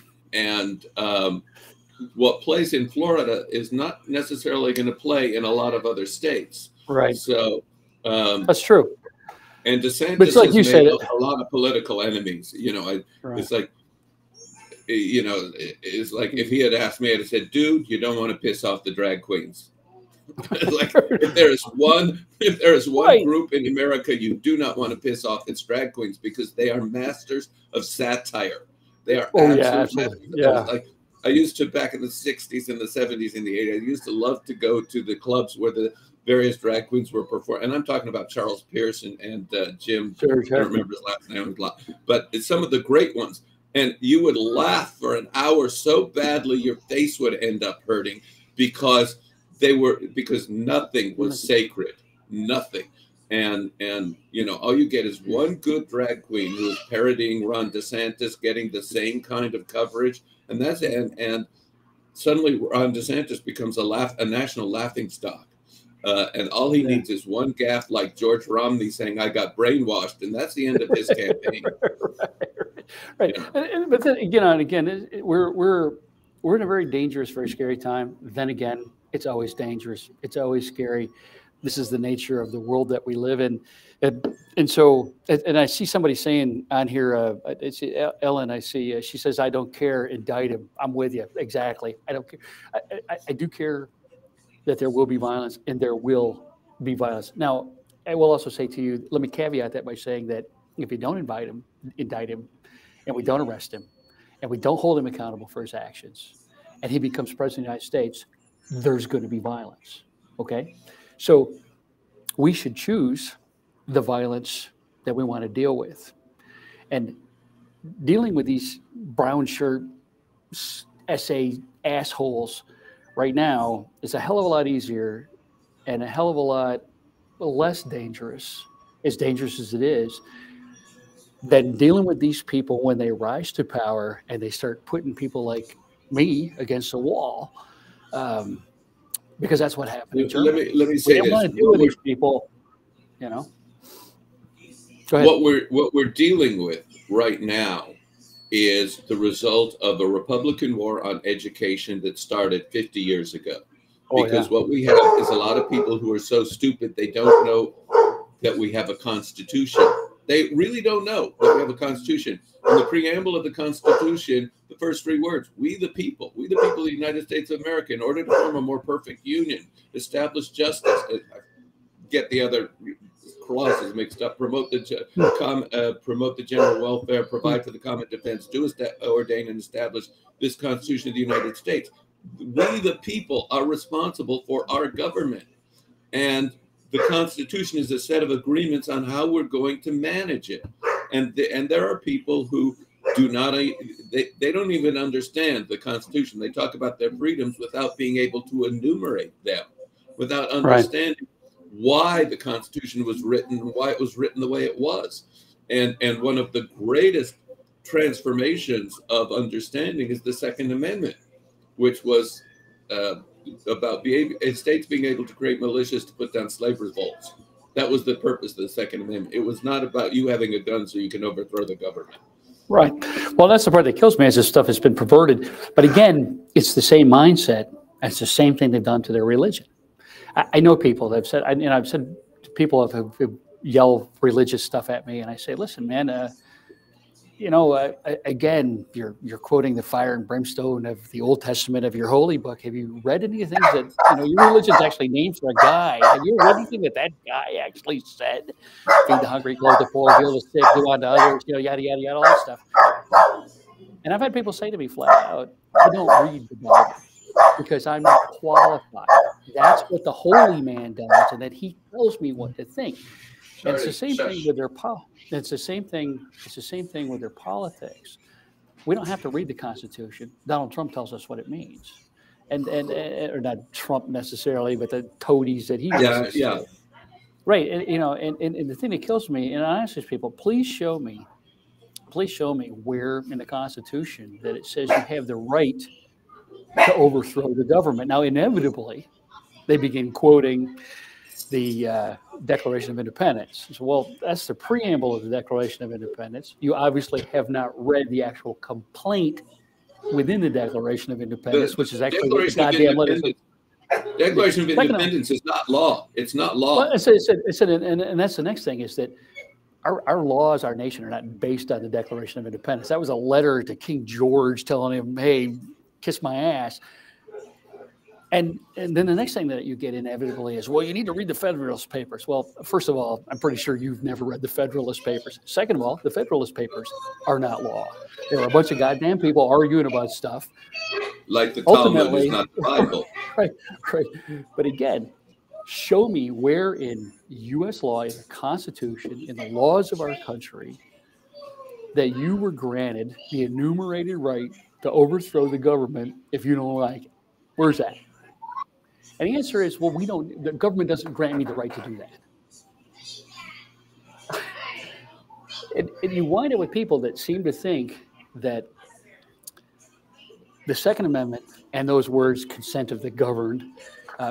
what plays in Florida is not necessarily going to play in a lot of other states. Right. So that's true. And DeSantis but like has made a lot of political enemies. You know, it's like, you know, it's like if he had asked me, I'd have said, dude, you don't want to piss off the drag queens. Like if there is one group in America you do not want to piss off, it's drag queens, because they are masters of satire. They are absolutely like I used to, back in the 60s and the 70s and the 80s, I used to love to go to the clubs where the various drag queens were performing. And I'm talking about Charles Pearson and Jim. I don't remember his last name, but it's some of the great ones. And you would laugh for an hour so badly your face would end up hurting, because nothing was sacred, nothing. And you know, all you get is one good drag queen who is parodying Ron DeSantis, getting the same kind of coverage, and that's it. And suddenly Ron DeSantis becomes a national laughingstock. And all he needs is one gaffe like George Romney saying, I got brainwashed, and that's the end of his campaign. Right. Yeah. But then again, we're in a very dangerous, very scary time. Then again, it's always dangerous. It's always scary. This is the nature of the world that we live in. And so, and I see somebody saying on here, it's Ellen, I see, she says, I don't care, indict him. I'm with you. Exactly. I don't care. I do care that there will be violence, and there will be violence. Now, I will also say to you, let me caveat that by saying that if you don't indict him, and we don't arrest him, and we don't hold him accountable for his actions, and he becomes president of the United States, there's going to be violence, okay? So we should choose the violence that we want to deal with. And dealing with these brown shirt SA assholes right now is a hell of a lot easier and a hell of a lot less dangerous, as dangerous as it is, than dealing with these people when they rise to power and they start putting people like me against a wall. Because that's what happened in Germany. Let me say this. We don't want to deal with these people, you know. Go ahead. What we're dealing with right now is the result of a Republican war on education that started 50 years ago. Because what we have is a lot of people who are so stupid they don't know that we have a constitution. They really don't know that we have a constitution. In the preamble of the Constitution, the first three words, we the people of the United States of America, in order to form a more perfect union, establish justice, get the other clauses mixed up, promote the general welfare, provide for the common defense, ordain and establish this Constitution of the United States. We the people are responsible for our government. And the Constitution is a set of agreements on how we're going to manage it. And there are people who do not, they don't even understand the Constitution. They talk about their freedoms without being able to enumerate them, without understanding why the Constitution was written, why it was written the way it was. And one of the greatest transformations of understanding is the Second Amendment, which was about states being able to create militias to put down slave revolts. That was the purpose of the Second Amendment. It was not about you having a gun so you can overthrow the government. Right. Well, that's the part that kills me, is this stuff has been perverted. But again, it's the same mindset. It's the same thing they've done to their religion. I know people that have said, I've said to people who yell religious stuff at me, and I say, listen, man, again, you're quoting the fire and brimstone of the Old Testament of your holy book. Have you read any of the things that, your religion's actually named for a guy? Have you read anything that guy actually said? Feed the hungry, clothe the poor, heal the sick, do unto others, yada, yada, yada, all that stuff. And I've had people say to me flat out, I don't read the Bible because I'm not qualified. That's what the holy man does, and that he tells me what to think. And it's the same thing with their It's the same thing. It's the same thing with their politics. We don't have to read the Constitution. Donald Trump tells us what it means, and or not Trump necessarily, but the toadies that he uses. Yeah. Right. And the thing that kills me, and I ask these people, please show me where in the Constitution that it says you have the right to overthrow the government. Now, inevitably, they begin quoting the Declaration of Independence. So, well, that's the preamble of the Declaration of Independence. You obviously have not read the actual complaint within the Declaration of Independence, which is actually what the goddamn letter. Declaration of Independence is not law. It's not law. Well, and that's the next thing, is that our laws, our nation, are not based on the Declaration of Independence. That was a letter to King George telling him, hey, kiss my ass. And then the next thing that you get inevitably is, well, you need to read the Federalist Papers. Well, first of all, I'm pretty sure you've never read the Federalist Papers. Second of all, the Federalist Papers are not law. There are a bunch of goddamn people arguing about stuff. Like the Talmud is not the Bible. Right. But again, show me where in U.S. law, in the Constitution, in the laws of our country, that you were granted the enumerated right to overthrow the government if you don't like it. Where's that? And the answer is, well, the government doesn't grant me the right to do that. And you wind up with people that seem to think that the Second Amendment and those words, consent of the governed,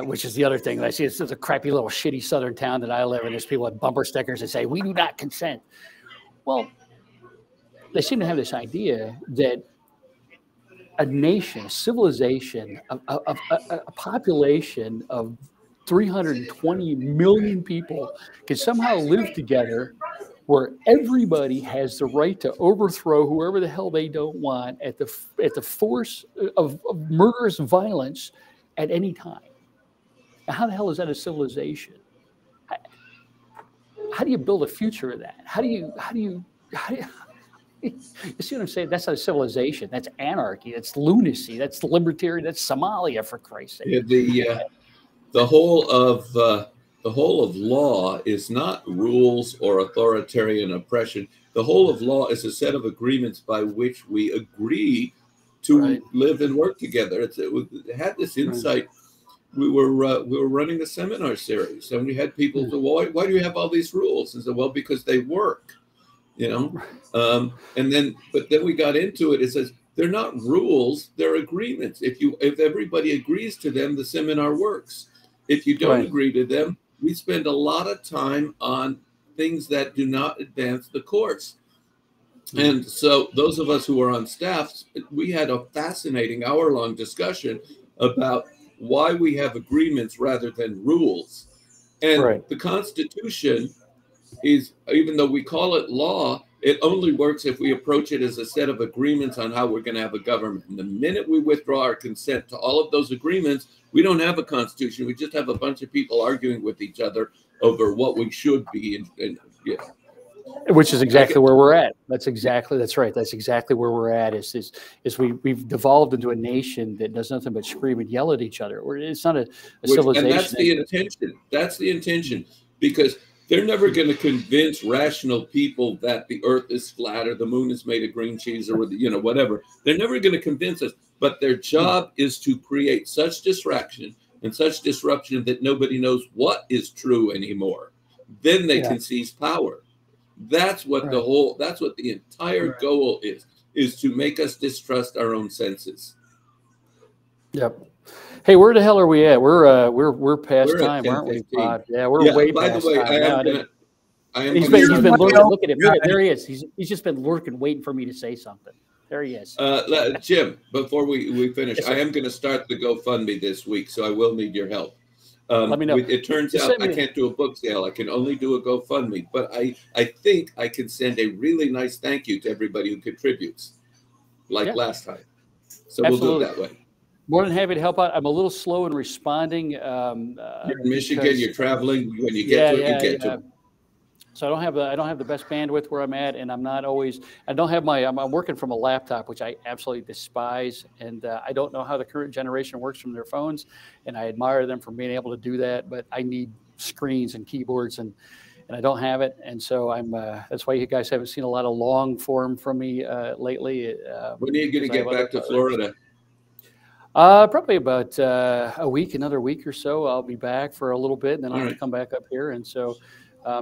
which is the other thing that I see. It's a crappy little shitty southern town that I live in. There's people with bumper stickers that say, we do not consent. Well, they seem to have this idea that a nation, a civilization, a population of 320 million people can somehow live together where everybody has the right to overthrow whoever the hell they don't want at the force of murderous violence at any time. Now, how the hell is that a civilization? How do you build a future of that? How do you you see what I'm saying? That's not a civilization. That's anarchy. That's lunacy. That's libertarian. That's Somalia, for Christ's sake. Yeah, the whole of law is not rules or authoritarian oppression. The whole of law is a set of agreements by which we agree to live and work together. It had this insight. We were running a seminar series, and we had people say, well, why do you have all these rules? And said, well, because they work. But then we got into it. It says they're not rules; they're agreements. If everybody agrees to them, the seminar works. If you don't agree to them, we spend a lot of time on things that do not advance the course. And so those of us who are on staff, we had a fascinating hour-long discussion about why we have agreements rather than rules. And the Constitution is, even though we call it law, it only works if we approach it as a set of agreements on how we're going to have a government. And the minute we withdraw our consent to all of those agreements, we don't have a constitution. We just have a bunch of people arguing with each other over what we should be. Which is exactly where we're at. That's right. That's exactly where we're at. Is we've devolved into a nation that does nothing but scream and yell at each other. It's not a civilization. And that's the intention. That's the intention, because they're never going to convince rational people that the earth is flat or the moon is made of green cheese or whatever. They're never going to convince us. But their job is to create such distraction and such disruption that nobody knows what is true anymore. Then they can seize power. That's what that's what the entire goal is to make us distrust our own senses. Yep. Hey, where the hell are we at? We're past time, aren't we, 10:15. Bob? Yeah, we're way By the past way, time. he's He's been lurking. Look at him. There he is. He's just been lurking, waiting for me to say something. There he is. Jim, before we finish, Yes, I am going to start the GoFundMe this week, so I will need your help. Let me know. It turns out I can't do a book sale. I can only do a GoFundMe, but I think I can send a really nice thank you to everybody who contributes, like last time. So Absolutely. We'll do it that way. More than happy to help out. I'm a little slow in responding. You're in Michigan. You're traveling. When you get to it, you get to it. So I don't have the best bandwidth where I'm at, and I'm not always. I don't have my. I'm working from a laptop, which I absolutely despise, and I don't know how the current generation works from their phones, and I admire them for being able to do that. But I need screens and keyboards, and I don't have it, and so I'm. That's why you guys haven't seen a lot of long form from me lately. When are you going to get back to Florida? Probably about another week or so. I'll be back for a little bit, and then I'll have to come back up here, and so.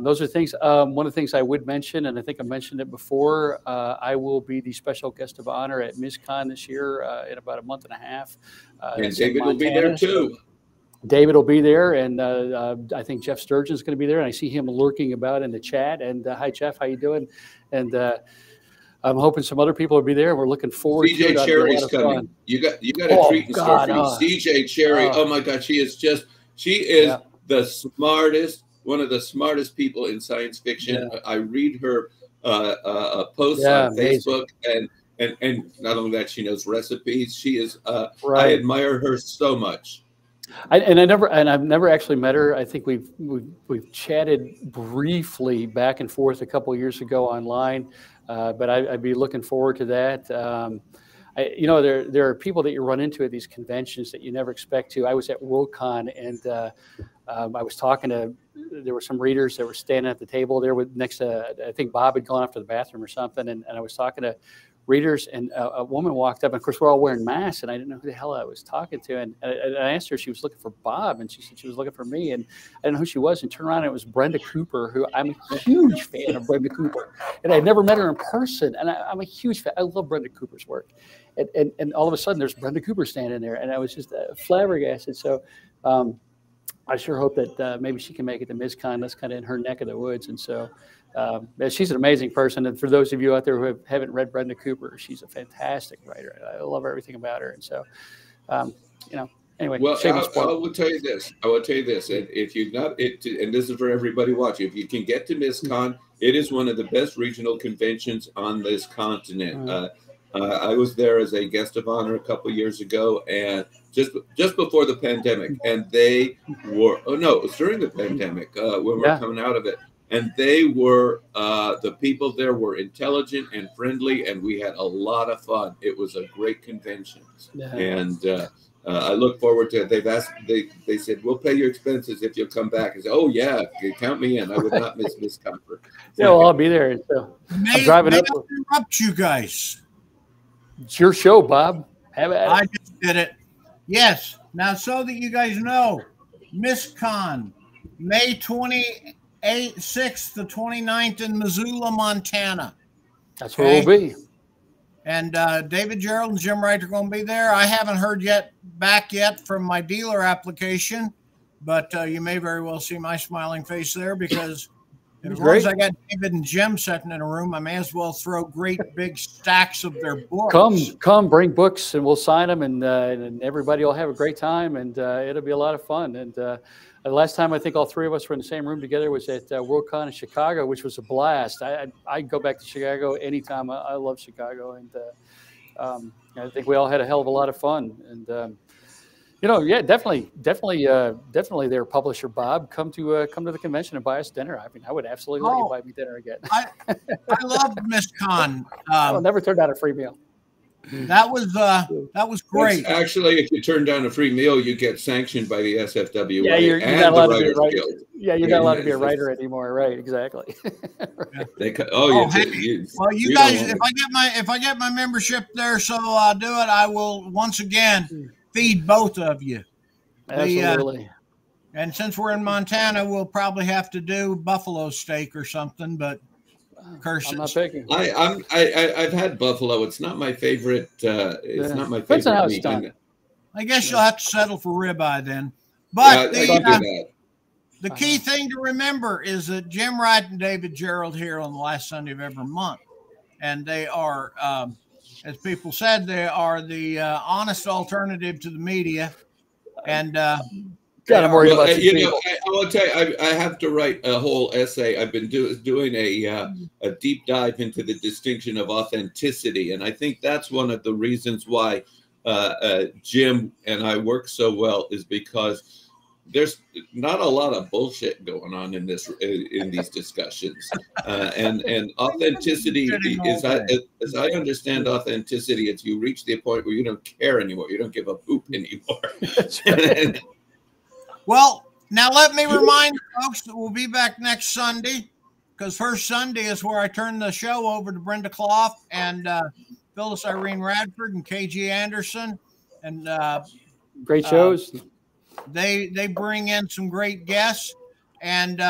Those are things. One of the things I would mention, and I think I mentioned it before, I will be the special guest of honor at MizCon this year in about a month and a half. And David will be there too. David will be there, and I think Jeff Sturgeon is going to be there. And I see him lurking about in the chat. And hi, Jeff, how you doing? And I'm hoping some other people will be there. We're looking forward to it. CJ Cherry's coming. Fun. You got a treat in store for you. CJ Cherry. Oh my God, she is the smartest. One of the smartest people in science fiction. Yeah. I read her posts on Facebook, and not only that, she knows recipes. She is. I admire her so much. I've never actually met her. I think we've chatted briefly back and forth a couple of years ago online, but I'd be looking forward to that. There are people that you run into at these conventions that you never expect to. I was at Worldcon, and I was talking to. There were some readers that were standing at the table there next to. I think Bob had gone off to the bathroom or something, and I was talking to readers, and a woman walked up. And of course, we're all wearing masks, and I didn't know who the hell I was talking to. And I asked her if she was looking for Bob, and she said she was looking for me. And I didn't know who she was. And turned around, and it was Brenda Cooper, who I'm a huge fan of Brenda Cooper. And I'd never met her in person, and I'm a huge fan. I love Brenda Cooper's work. And all of a sudden, there's Brenda Cooper standing there, and I was just flabbergasted. So. I sure hope that maybe she can make it to MizCon. That's kind of in her neck of the woods. And so she's an amazing person. And for those of you out there who haven't read Brenda Cooper, she's a fantastic writer. I love everything about her. And so, anyway. Well, I will tell you this. And if you've not, and this is for everybody watching, if you can get to MizCon, it is one of the best regional conventions on this continent. I was there as a guest of honor a couple of years ago, and just before the pandemic, and they were it was during the pandemic when we were coming out of it, and they were the people there were intelligent and friendly, and we had a lot of fun. It was a great convention, and I look forward to it. They said we'll pay your expenses if you'll come back. I said, oh yeah, count me in. I would not miss MizCon. Yeah, well, I'll be there. So I'm driving up. Interrupt you guys. It's your show, Bob. Have at it. I just did it. Yes. Now, so that you guys know, MizCon, May 26th to 29th in Missoula, Montana. That's where we'll be. And David Gerrold and Jim Wright are going to be there. I haven't heard back yet from my dealer application, but you may very well see my smiling face there because as long as I got David and Jim sitting in a room, I may as well throw great big stacks of their books. Come, bring books, and we'll sign them, and everybody will have a great time, and it'll be a lot of fun. And the last time I think all three of us were in the same room together was at Worldcon in Chicago, which was a blast. I go back to Chicago anytime. I love Chicago, and I think we all had a hell of a lot of fun. And definitely their publisher, Bob, come to the convention and buy us dinner. I mean, I would absolutely let you buy me dinner again. I loved MizCon. I'll never turn down a free meal. That was great. Actually, if you turn down a free meal, you get sanctioned by the SFWA. Yeah, you're not allowed to be a writer. Yeah, you're not allowed to be a writer anymore, right? Exactly. You guys, if I get my membership there, so I'll do it. I will once again feed both of you. Absolutely. And since we're in Montana, we'll probably have to do buffalo steak or something, but curses. I'm not picking. I've had buffalo. It's not my favorite. It's not my favorite Depends on how it's meat. done. I guess you'll have to settle for ribeye then. But yeah, the key thing to remember is that Jim Wright and David Gerrold here on the last Sunday of every month. And they are, as people said, they are the honest alternative to the media. And God, I'm worried about you know, I will tell you, I have to write a whole essay. I've been doing a deep dive into the distinction of authenticity. And I think that's one of the reasons why Jim and I work so well, is because there's not a lot of bullshit going on in these discussions, and authenticity is, as I understand authenticity, it's you reach the point where you don't care anymore, you don't give a poop anymore. Well, now let me remind folks that we'll be back next Sunday, because first Sunday is where I turn the show over to Brenda Clough and Phyllis Irene Radford and KG Anderson, and great shows. They bring in some great guests, and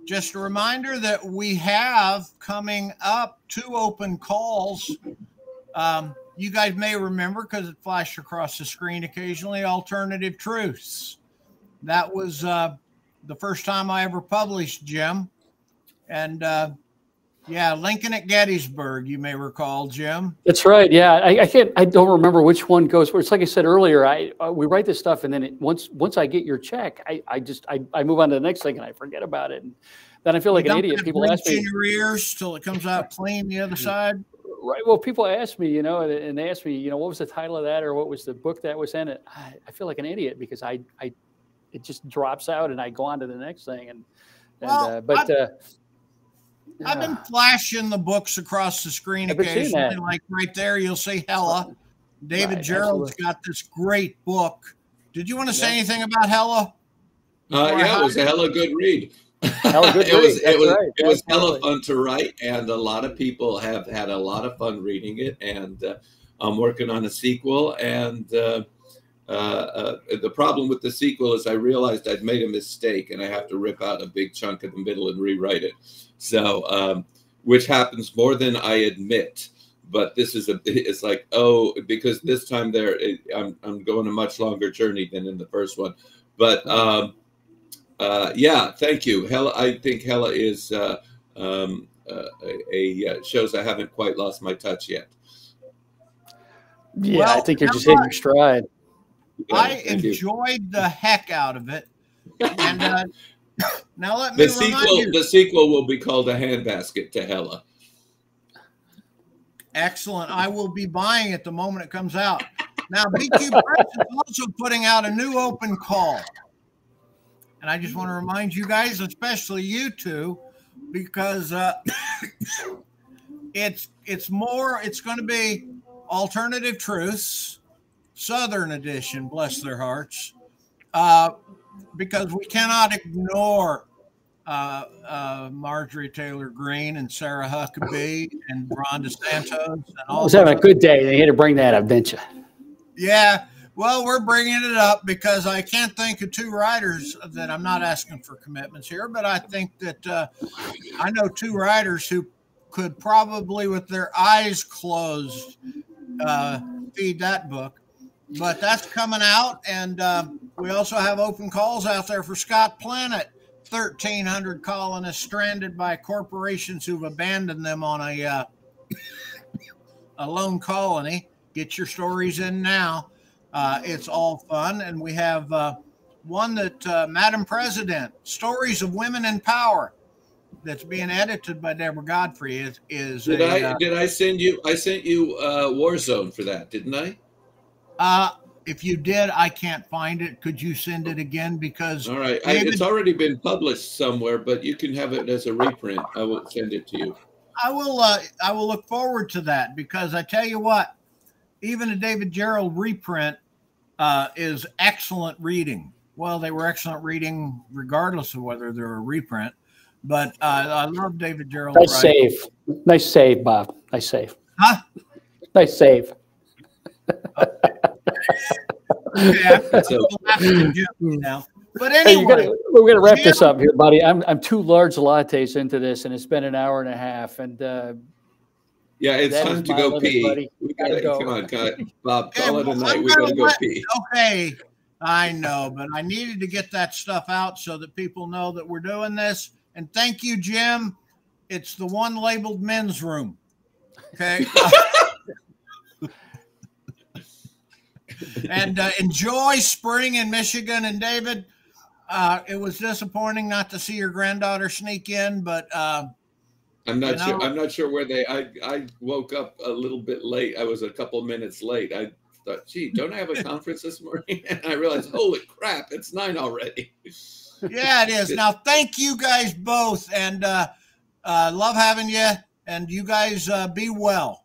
just a reminder that we have coming up 2 open calls. You guys may remember, because it flashed across the screen occasionally, Alternative Truths. That was the first time I ever published, Jim. And yeah, Lincoln at Gettysburg, you may recall, Jim. That's right. Yeah, I don't remember which one goes. It's like I said earlier. We write this stuff, and then once I get your check, I move on to the next thing, and I forget about it, and then I feel like an idiot. People ask me in your ears till it comes out clean the other side. Right. Well, people ask me, you know, and they ask me, you know, what was the title of that, or what was the book that was in it. I feel like an idiot, because it just drops out, and I go on to the next thing, I've been flashing the books across the screen occasionally. Like right there, you'll see Hella. David Gerrold's got this great book. Did you want to say anything about Hella? Yeah, it was a hella good read. Hella good read. It was hella fun to write, and a lot of people have had a lot of fun reading it. And I'm working on a sequel, and the problem with the sequel is I realized I'd made a mistake, and I have to rip out a big chunk of the middle and rewrite it. So, which happens more than I admit. But this is it's like, oh, because this time I'm going a much longer journey than in the first one. But yeah, thank you. Hella, I think Hella is shows I haven't quite lost my touch yet. Yeah, well, I think you're just hitting your stride. Yeah, I enjoyed the heck out of it. And now let me remind you. The sequel will be called A Handbasket to Hella. Excellent. I will be buying it the moment it comes out. Now, BQ Press is also putting out a new open call. And I just want to remind you guys, especially you two, because it's going to be Alternative Truths, Southern Edition, bless their hearts, because we cannot ignore Marjorie Taylor Greene and Sarah Huckabee and Rhonda Santos. And all. I was having a good day. They had to bring that up, didn't you? Yeah. Well, we're bringing it up because I can't think of 2 writers that I'm not asking for commitments here, but I think that I know 2 writers who could probably, with their eyes closed, feed that book. But that's coming out, and we also have open calls out there for Scott Planet. 1,300 colonists stranded by corporations who've abandoned them on a lone colony. Get your stories in now. It's all fun. And we have one that Madam President, Stories of Women in Power, that's being edited by Deborah Godfrey. Did I send you? I sent you Warzone for that, didn't I? If you did, I can't find it. Could you send it again? Because all right, it's already been published somewhere, but you can have it as a reprint. I will send it to you. I will look forward to that, because I tell you what, even a David Gerrold reprint is excellent reading. Well, they were excellent reading regardless of whether they're a reprint. But I love David Gerrold. Nice save, Bob. Nice save. Huh? Nice save. Okay, now. But anyway, we're gonna wrap this up here, buddy. I'm 2 large lattes into this, and it's been an hour and a half. And Yeah, it's That time is to my go limit, pee. buddy. We Gotta gotta go. come on, Bob. Okay, Call it a well, night. I'm We gotta gonna go let- pee. Okay, I know, but I needed to get that stuff out so that people know that we're doing this. And thank you, Jim. It's the one labeled men's room. Okay. And enjoy spring in Michigan. And David, it was disappointing not to see your granddaughter sneak in, but I'm not you sure. know, I'm not sure where they. I woke up a little bit late. I was a couple minutes late. I thought, gee, don't I have a conference this morning? And I realized, holy crap, it's 9 already. yeah, it is. Now, thank you guys both, and love having you. And you guys be well.